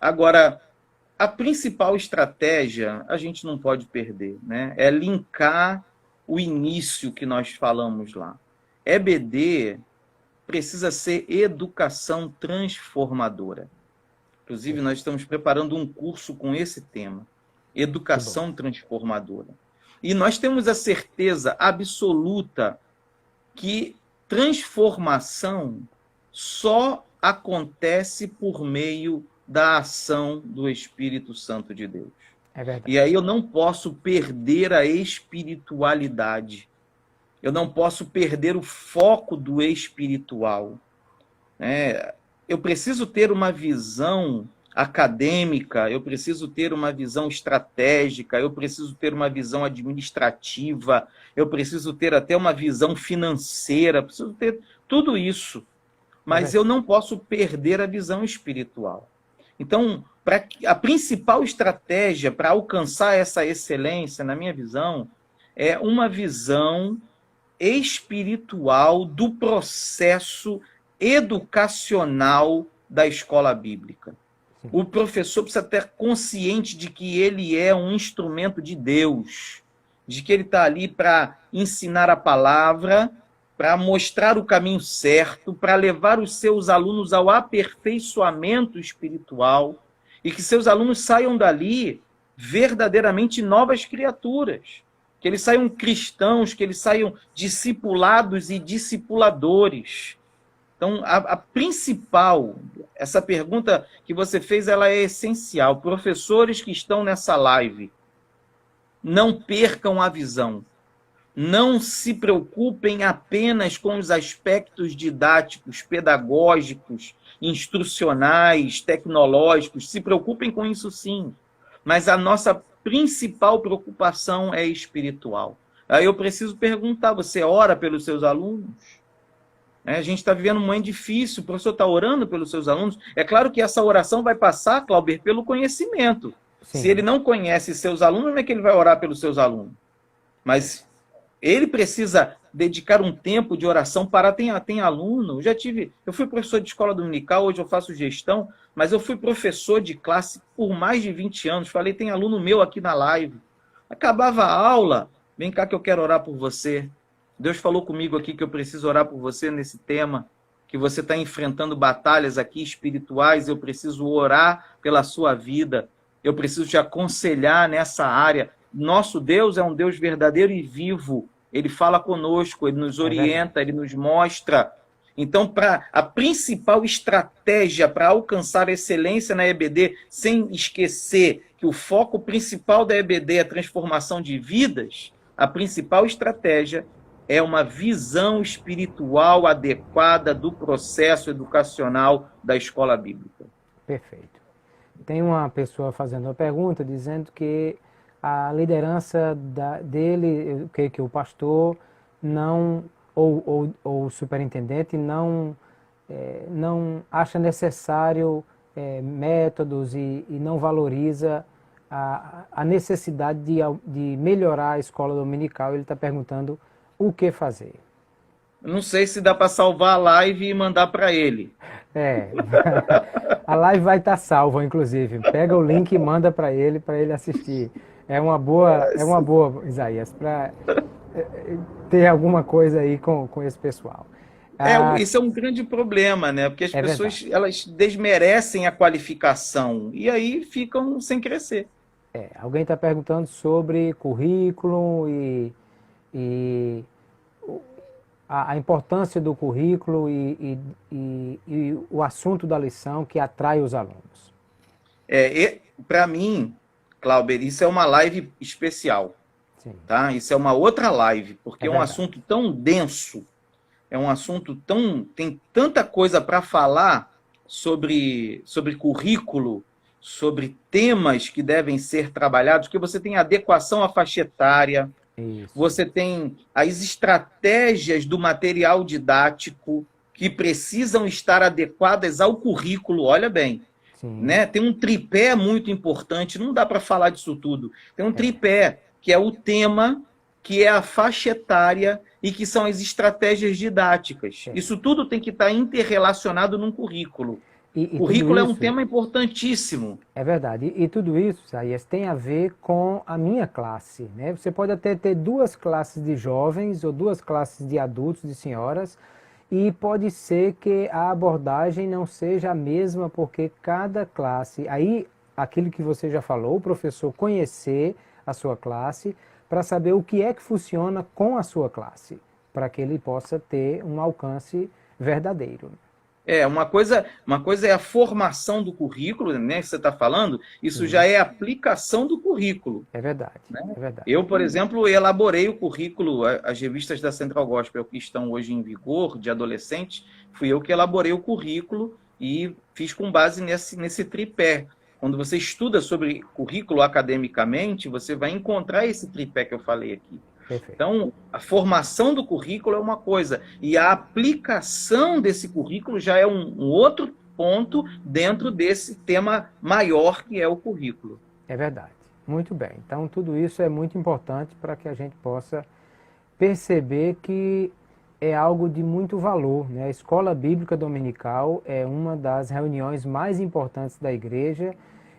Agora, a principal estratégia a gente não pode perder, né? É linkar o início que nós falamos lá. EBD precisa ser educação transformadora. Inclusive, nós estamos preparando um curso com esse tema, educação transformadora. E nós temos a certeza absoluta que transformação só acontece por meio da ação do Espírito Santo de Deus. É verdade. E aí eu não posso perder a espiritualidade. Eu não posso perder o foco do espiritual. Eu preciso ter uma visão acadêmica, eu preciso ter uma visão estratégica, eu preciso ter uma visão administrativa, eu preciso ter até uma visão financeira, preciso ter tudo isso. Mas eu não posso perder a visão espiritual. Então, a principal estratégia para alcançar essa excelência, na minha visão, é uma visão espiritual do processo educacional da escola bíblica. Sim. O professor precisa estar consciente de que ele é um instrumento de Deus, de que ele está ali para ensinar a palavra, para mostrar o caminho certo, para levar os seus alunos ao aperfeiçoamento espiritual e que seus alunos saiam dali verdadeiramente novas criaturas, que eles saiam cristãos, que eles saiam discipulados e discipuladores. Então, a principal, essa pergunta que você fez, ela é essencial. Professores que estão nessa live, não percam a visão. Não se preocupem apenas com os aspectos didáticos, pedagógicos, instrucionais, tecnológicos. Se preocupem com isso sim. Mas a nossa principal preocupação é espiritual. Aí eu preciso perguntar, você ora pelos seus alunos? A gente está vivendo um momento difícil, o professor está orando pelos seus alunos. É claro que essa oração vai passar, Clauber, pelo conhecimento. Sim. Se ele não conhece seus alunos, como é que ele vai orar pelos seus alunos? Mas ele precisa dedicar um tempo de oração para... Tem aluno, eu fui professor de escola dominical, hoje eu faço gestão, mas eu fui professor de classe por mais de 20 anos. Falei, tem aluno meu aqui na live. Acabava a aula, vem cá que eu quero orar por você. Deus falou comigo aqui que eu preciso orar por você nesse tema, que você está enfrentando batalhas aqui espirituais, eu preciso orar pela sua vida, eu preciso te aconselhar nessa área. Nosso Deus é um Deus verdadeiro e vivo, ele fala conosco, ele nos orienta, ele nos mostra. Então, a principal estratégia para alcançar excelência na EBD, sem esquecer que o foco principal da EBD é a transformação de vidas, a principal estratégia é uma visão espiritual adequada do processo educacional da escola bíblica. Perfeito. Tem uma pessoa fazendo uma pergunta, dizendo que a liderança dele, que o pastor não, ou o superintendente não acha necessário métodos e não valoriza a necessidade de melhorar a escola dominical. Ele está perguntando o que fazer. Não sei se dá para salvar a live e mandar para ele. É, a live vai estar salva, inclusive. Pega o link e manda para ele assistir. É uma boa, Isaías, para ter alguma coisa aí com esse pessoal. Ah, Isso é um grande problema, né? Porque as é verdade. pessoas elas desmerecem a qualificação e aí ficam sem crescer. Alguém está perguntando sobre currículo e a importância do currículo e o assunto da lição que atrai os alunos. Para mim, Clauber, isso é uma live especial, Sim, tá? Isso é uma outra live, porque é é um verdade. assunto tão denso, é um assunto tem tanta coisa para falar sobre currículo, sobre temas que devem ser trabalhados, que você tem adequação à faixa etária, Isso, você tem as estratégias do material didático que precisam estar adequadas ao currículo, olha bem, sim, né? Tem um tripé muito importante, não dá para falar disso tudo. Tem um é, tripé, que é o tema, que é a faixa etária e que são as estratégias didáticas. é. Isso tudo tem que estar interrelacionado num currículo. E tudo Currículo é um isso, tema importantíssimo. é verdade. E tudo isso, Isaías, tem a ver com a minha classe, né? Você pode até ter duas classes de jovens ou duas classes de adultos, de senhoras, e pode ser que a abordagem não seja a mesma, porque cada classe, aí aquilo que você já falou, o professor conhecer a sua classe para saber o que é que funciona com a sua classe, para que ele possa ter um alcance verdadeiro. Uma coisa é a formação do currículo, né, que você está falando, isso já Sim, é a aplicação do currículo. é verdade, Né? é verdade. Eu, por exemplo, elaborei o currículo, as revistas da Central Gospel que estão hoje em vigor, de adolescente, fui eu que elaborei o currículo e fiz com base nesse tripé. Quando você estuda sobre currículo academicamente, você vai encontrar esse tripé que eu falei aqui. Perfeito. Então, a formação do currículo é uma coisa, e a aplicação desse currículo já é um outro ponto dentro desse tema maior que é o currículo. É verdade. Muito bem. Então, tudo isso é muito importante para que a gente possa perceber que é algo de muito valor, né? A Escola Bíblica Dominical é uma das reuniões mais importantes da igreja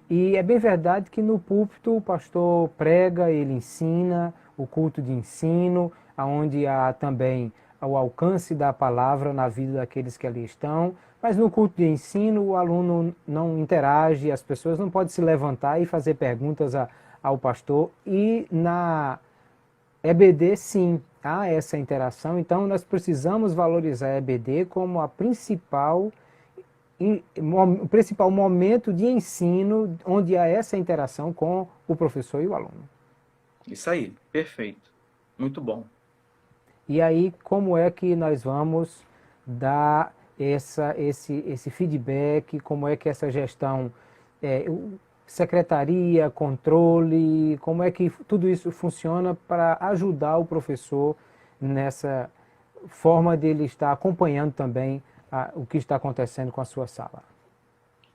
e é bem verdade que no púlpito o pastor prega, ele ensina, o culto de ensino, onde há também o alcance da palavra na vida daqueles que ali estão, mas no culto de ensino o aluno não interage, as pessoas não podem se levantar e fazer perguntas ao pastor, e na EBD, sim, há essa interação, então nós precisamos valorizar a EBD como o principal momento de ensino onde há essa interação com o professor e o aluno. Isso aí, perfeito. Muito bom. E aí, como é que nós vamos dar esse feedback, como é que essa gestão, secretaria, controle, como é que tudo isso funciona para ajudar o professor nessa forma dele estar acompanhando também o que está acontecendo com a sua sala?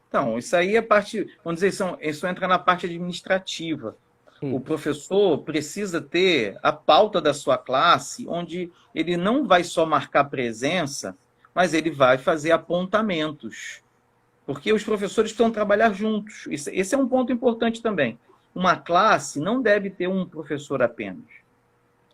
Então, isso aí é parte, vamos dizer, isso entra na parte administrativa. O Isso, professor precisa ter a pauta da sua classe, onde ele não vai só marcar presença, mas ele vai fazer apontamentos. Porque os professores precisam trabalhar juntos. Esse é um ponto importante também. Uma classe não deve ter um professor apenas.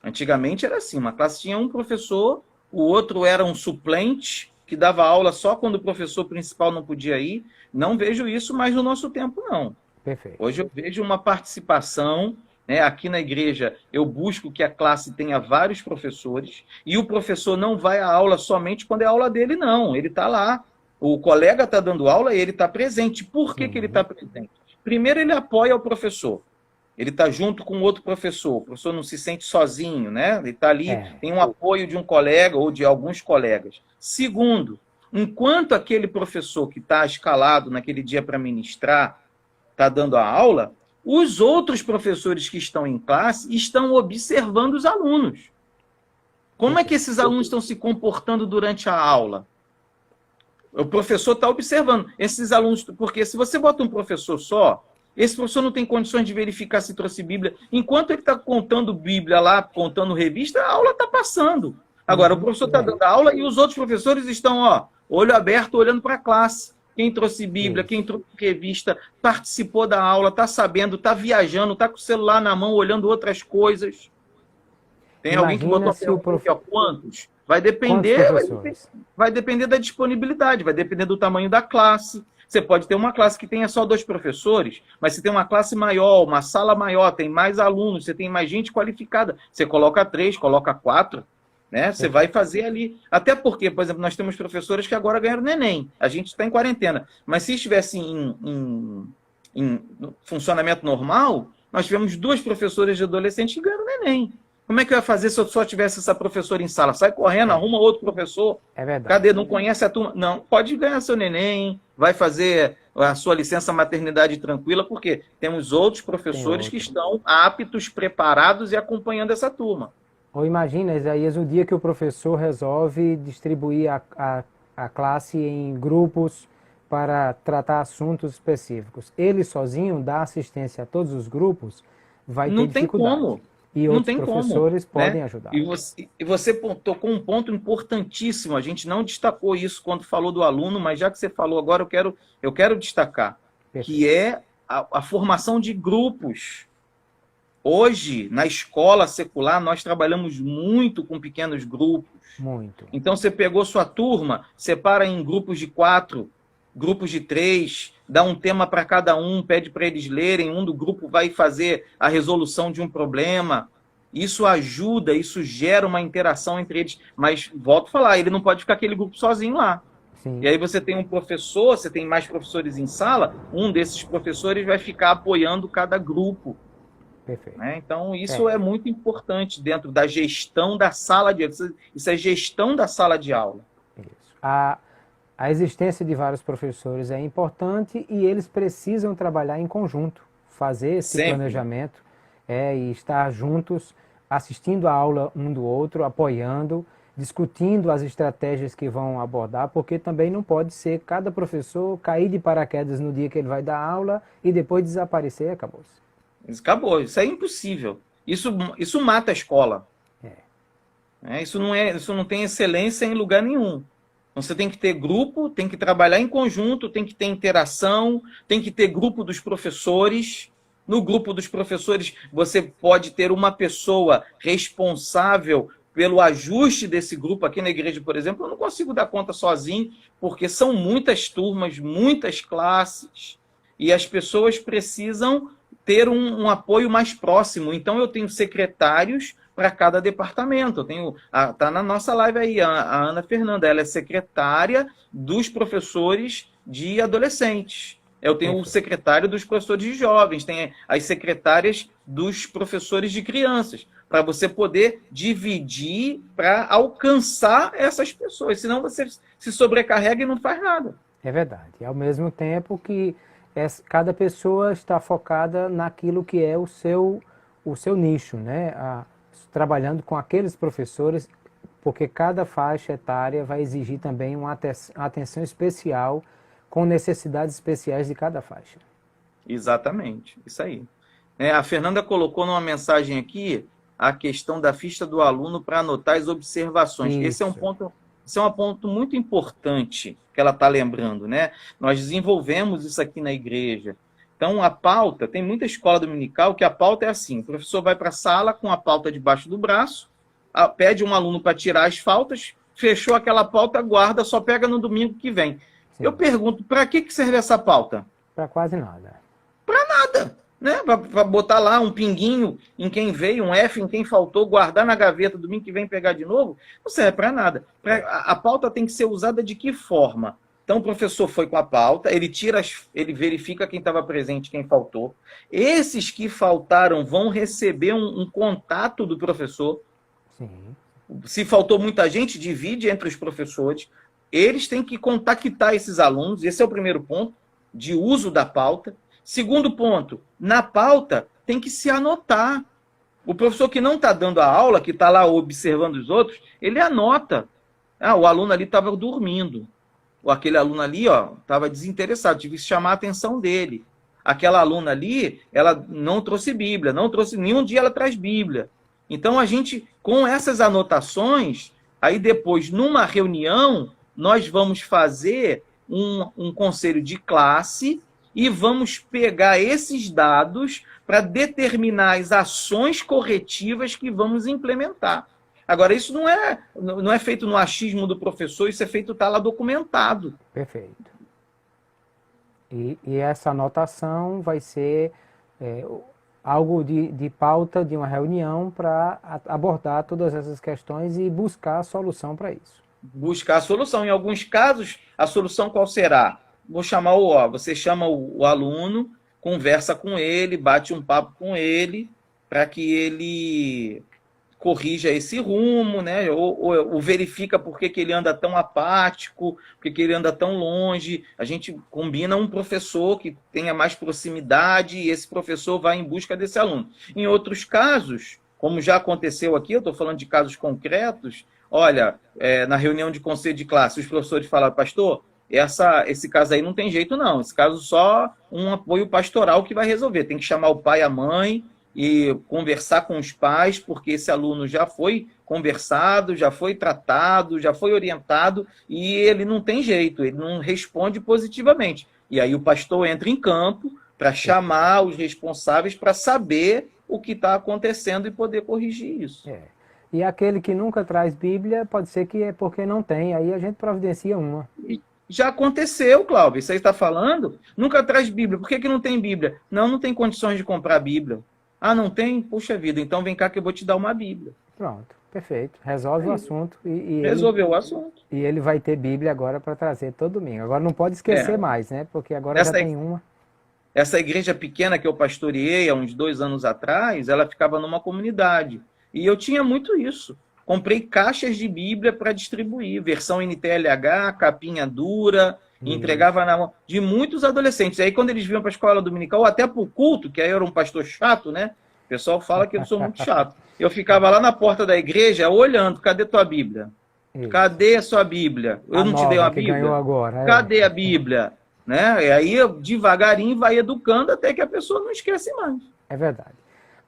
Antigamente era assim, uma classe tinha um professor, o outro era um suplente, que dava aula só quando o professor principal não podia ir. Não vejo isso mais no nosso tempo, não. perfeito. Hoje eu vejo uma participação, né? Aqui na igreja eu busco que a classe tenha vários professores, e o professor não vai à aula somente quando é a aula dele, não. Ele está lá. O colega está dando aula e ele está presente. Por que ele está Sim, presente? Primeiro, ele apoia o professor. Ele está junto com outro professor. O professor não se sente sozinho, né? Ele está ali, é, tem um apoio de um colega ou de alguns colegas. Segundo, enquanto aquele professor que está escalado naquele dia para ministrar está dando a aula, os outros professores que estão em classe estão observando os alunos. Como é que perfeito. esses alunos estão se comportando durante a aula? O professor está observando esses alunos, porque se você bota um professor só, esse professor não tem condições de verificar se trouxe Bíblia. Enquanto ele está contando Bíblia lá, contando revista, a aula está passando. Agora, o professor está dando aula e os outros professores estão, ó, olho aberto, olhando para a classe. Quem trouxe Bíblia, quem trouxe revista, participou da aula, está sabendo, está viajando, está com o celular na mão, olhando outras coisas. Tem alguém que botou a pergunta aqui, ó, quantos? Vai depender da disponibilidade, vai depender do tamanho da classe. Você pode ter uma classe que tenha só 2 professores, mas se tem uma classe maior, uma sala maior, tem mais alunos, você tem mais gente qualificada, você coloca 3, coloca 4, né? Você vai fazer ali. Até porque, por exemplo, nós temos professores que agora ganharam neném. A gente está em quarentena. Mas se estivesse em funcionamento normal, nós tivemos 2 professoras de adolescentes que ganharam neném. Como é que eu ia fazer se eu só tivesse essa professora em sala? Sai correndo, arruma outro professor. É verdade. Cadê? Não conhece a turma? Não, pode ganhar seu neném, vai fazer a sua licença maternidade tranquila, porque temos outros professores que estão aptos, preparados e acompanhando essa turma. Ou imagina, Isaías, o dia que o professor resolve distribuir a classe em grupos para tratar assuntos específicos. Ele sozinho dá assistência a todos os grupos, vai ter dificuldade. Não tem como. E outros professores podem ajudar. E você tocou um ponto importantíssimo, a gente não destacou isso quando falou do aluno, mas já que você falou agora, eu quero destacar, que é a formação de grupos. Hoje, na escola secular, nós trabalhamos muito com pequenos grupos. Muito. Então, você pegou sua turma, separa em grupos de 4, grupos de 3, dá um tema para cada um, pede para eles lerem, um do grupo vai fazer a resolução de um problema. Isso ajuda, isso gera uma interação entre eles. Mas, volto a falar, ele não pode ficar aquele grupo sozinho lá. Sim. E aí você tem um professor, você tem mais professores em sala, um desses professores vai ficar apoiando cada grupo. Perfeito. Né? Então, isso é muito importante dentro da gestão da sala de aula. Isso é gestão da sala de aula. Isso. A existência de vários professores é importante e eles precisam trabalhar em conjunto, fazer esse planejamento e estar juntos, assistindo a aula um do outro, apoiando, discutindo as estratégias que vão abordar, porque também não pode ser cada professor cair de paraquedas no dia que ele vai dar aula e depois desaparecer e acabou-se. Acabou, isso é impossível. Isso mata a escola. Isso não tem excelência em lugar nenhum. Então, você tem que ter grupo, tem que trabalhar em conjunto, tem que ter interação, tem que ter grupo dos professores. No grupo dos professores, você pode ter uma pessoa responsável pelo ajuste desse grupo. Aqui na igreja, por exemplo, eu não consigo dar conta sozinho, porque são muitas turmas, muitas classes, e as pessoas precisam ter um apoio mais próximo. Então, eu tenho secretários para cada departamento. Está na nossa live aí, a Ana Fernanda, ela é secretária dos professores de adolescentes. Eu tenho o secretário dos professores de jovens, tem as secretárias dos professores de crianças, para você poder dividir para alcançar essas pessoas, senão você se sobrecarrega e não faz nada. É verdade. Ao mesmo tempo que cada pessoa está focada naquilo que é o seu nicho, né? Trabalhando com aqueles professores, porque cada faixa etária vai exigir também uma atenção especial com necessidades especiais de cada faixa. Exatamente, isso aí. A Fernanda colocou numa mensagem aqui a questão da ficha do aluno para anotar as observações. Esse é um ponto muito importante que ela está lembrando, né? Nós desenvolvemos isso aqui na igreja. Então, a pauta, tem muita escola dominical que a pauta é assim, o professor vai para a sala com a pauta debaixo do braço, pede um aluno para tirar as faltas, fechou aquela pauta, guarda, só pega no domingo que vem. Sim. Eu pergunto, para que serve essa pauta? Para quase nada. Para nada, né? Para botar lá um pinguinho em quem veio, um F em quem faltou, guardar na gaveta, domingo que vem pegar de novo, não serve para nada. A pauta tem que ser usada de que forma? Então, o professor foi com a pauta, ele verifica quem estava presente, quem faltou. Esses que faltaram vão receber um contato do professor. Sim. Se faltou muita gente, divide entre os professores. Eles têm que contactar esses alunos. Esse é o primeiro ponto, de uso da pauta. Segundo ponto, na pauta tem que se anotar. O professor que não está dando a aula, que está lá observando os outros, ele anota. O aluno ali estava dormindo. Ou aquele aluno ali, estava desinteressado, tive que chamar a atenção dele. Aquela aluna ali, ela não trouxe Bíblia, nenhum dia ela traz Bíblia. Então, a gente, com essas anotações, Aí depois, numa reunião, nós vamos fazer um conselho de classe e vamos pegar esses dados para determinar as ações corretivas que vamos implementar. Agora, isso não é feito no achismo do professor, isso é feito, está lá documentado. Perfeito. E essa anotação vai ser algo de pauta de uma reunião para abordar todas essas questões e buscar a solução para isso. Buscar a solução. Em alguns casos, a solução qual será? Vou chamar você chama o aluno, conversa com ele, bate um papo com ele, para que ele corrija esse rumo, né? Ou verifica por que ele anda tão apático, por que ele anda tão longe. A gente combina um professor que tenha mais proximidade e esse professor vai em busca desse aluno. Em outros casos, como já aconteceu aqui, eu estou falando de casos concretos, olha, na reunião de conselho de classe, os professores falaram, pastor, esse caso aí não tem jeito não, esse caso só um apoio pastoral que vai resolver, tem que chamar o pai e a mãe, e conversar com os pais, porque esse aluno já foi conversado, já foi tratado, já foi orientado, e ele não tem jeito, ele não responde positivamente. E aí o pastor entra em campo para chamar os responsáveis para saber o que está acontecendo e poder corrigir isso. E aquele que nunca traz Bíblia, pode ser que é porque não tem, aí a gente providencia uma. Já aconteceu, Cláudio, isso aí está falando? Nunca traz Bíblia, por que não tem Bíblia? Não tem condições de comprar Bíblia. Ah, não tem? Puxa vida, então vem cá que eu vou te dar uma Bíblia. Pronto, perfeito. Resolve o assunto. Resolveu o assunto. E ele vai ter Bíblia agora para trazer todo domingo. Agora não pode esquecer mais, né? Porque agora já tem uma. Essa igreja pequena que eu pastoreei há uns 2 anos atrás, ela ficava numa comunidade. E eu tinha muito isso. Comprei caixas de Bíblia para distribuir, versão NTLH, capinha dura, entregava na mão de muitos adolescentes. Aí quando eles vinham para a escola dominical, ou até para o culto, que aí eu era um pastor chato, né? O pessoal fala que eu sou muito chato. Eu ficava lá na porta da igreja olhando, cadê tua Bíblia? Isso. Cadê a sua Bíblia? Eu não te dei uma Bíblia? Ganhou agora, Cadê a Bíblia? Né? E aí devagarinho vai educando até que a pessoa não esquece mais. É verdade.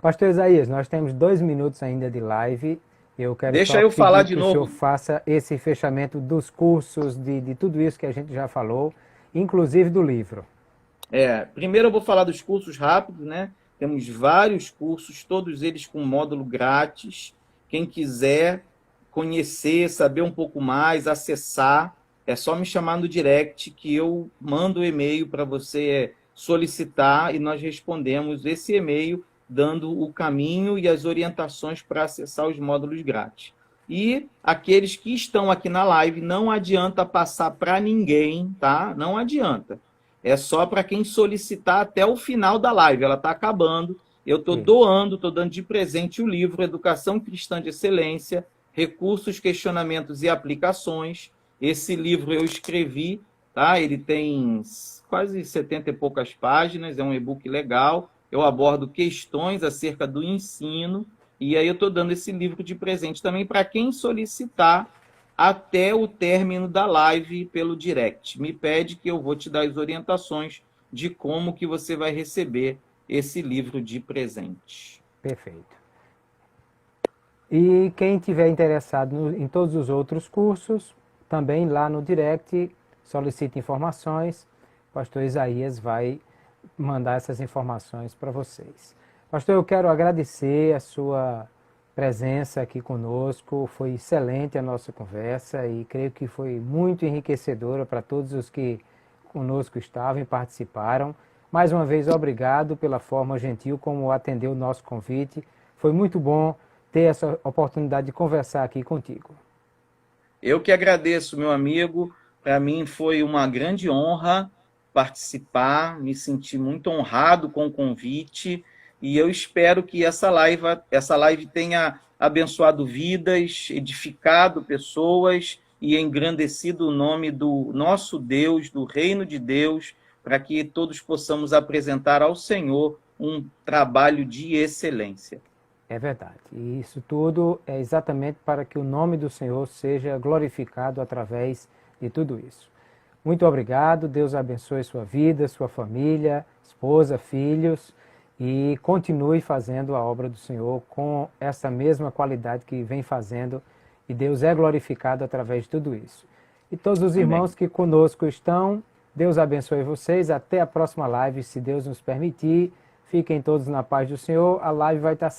Pastor Isaías, nós temos 2 minutos ainda de live. Eu quero Deixa eu falar de novo. Que o senhor faça esse fechamento dos cursos, de tudo isso que a gente já falou, inclusive do livro. Primeiro eu vou falar dos cursos rápidos, né? Temos vários cursos, todos eles com módulo grátis. Quem quiser conhecer, saber um pouco mais, acessar, é só me chamar no direct que eu mando o e-mail para você solicitar e nós respondemos esse e-mail dando o caminho e as orientações para acessar os módulos grátis. E aqueles que estão aqui na live, não adianta passar para ninguém, tá? Não adianta. É só para quem solicitar até o final da live. Ela está acabando. Eu estou doando, estou dando de presente o livro Educação Cristã de Excelência, Recursos, Questionamentos e Aplicações. Esse livro eu escrevi, tá? Ele tem quase 70 e poucas páginas, é um e-book legal. Eu abordo questões acerca do ensino, e aí eu estou dando esse livro de presente também para quem solicitar até o término da live pelo direct. Me pede que eu vou te dar as orientações de como que você vai receber esse livro de presente. Perfeito. E quem tiver interessado em todos os outros cursos, também lá no direct, solicite informações, o pastor Isaías vai mandar essas informações para vocês. Pastor, eu quero agradecer a sua presença aqui conosco, foi excelente a nossa conversa e creio que foi muito enriquecedora para todos os que conosco estavam e participaram. Mais uma vez, obrigado pela forma gentil como atendeu o nosso convite. Foi muito bom ter essa oportunidade de conversar aqui contigo. Eu que agradeço, meu amigo. Para mim foi uma grande honra participar, me senti muito honrado com o convite e eu espero que essa live tenha abençoado vidas, edificado pessoas e engrandecido o nome do nosso Deus, do reino de Deus, para que todos possamos apresentar ao Senhor um trabalho de excelência. É verdade. E isso tudo é exatamente para que o nome do Senhor seja glorificado através de tudo isso. Muito obrigado, Deus abençoe sua vida, sua família, esposa, filhos e continue fazendo a obra do Senhor com essa mesma qualidade que vem fazendo E Deus é glorificado através de tudo isso. E todos os Amém. irmãos que conosco estão, Deus abençoe vocês. Até a próxima live, se Deus nos permitir. Fiquem todos na paz do Senhor. A live vai estar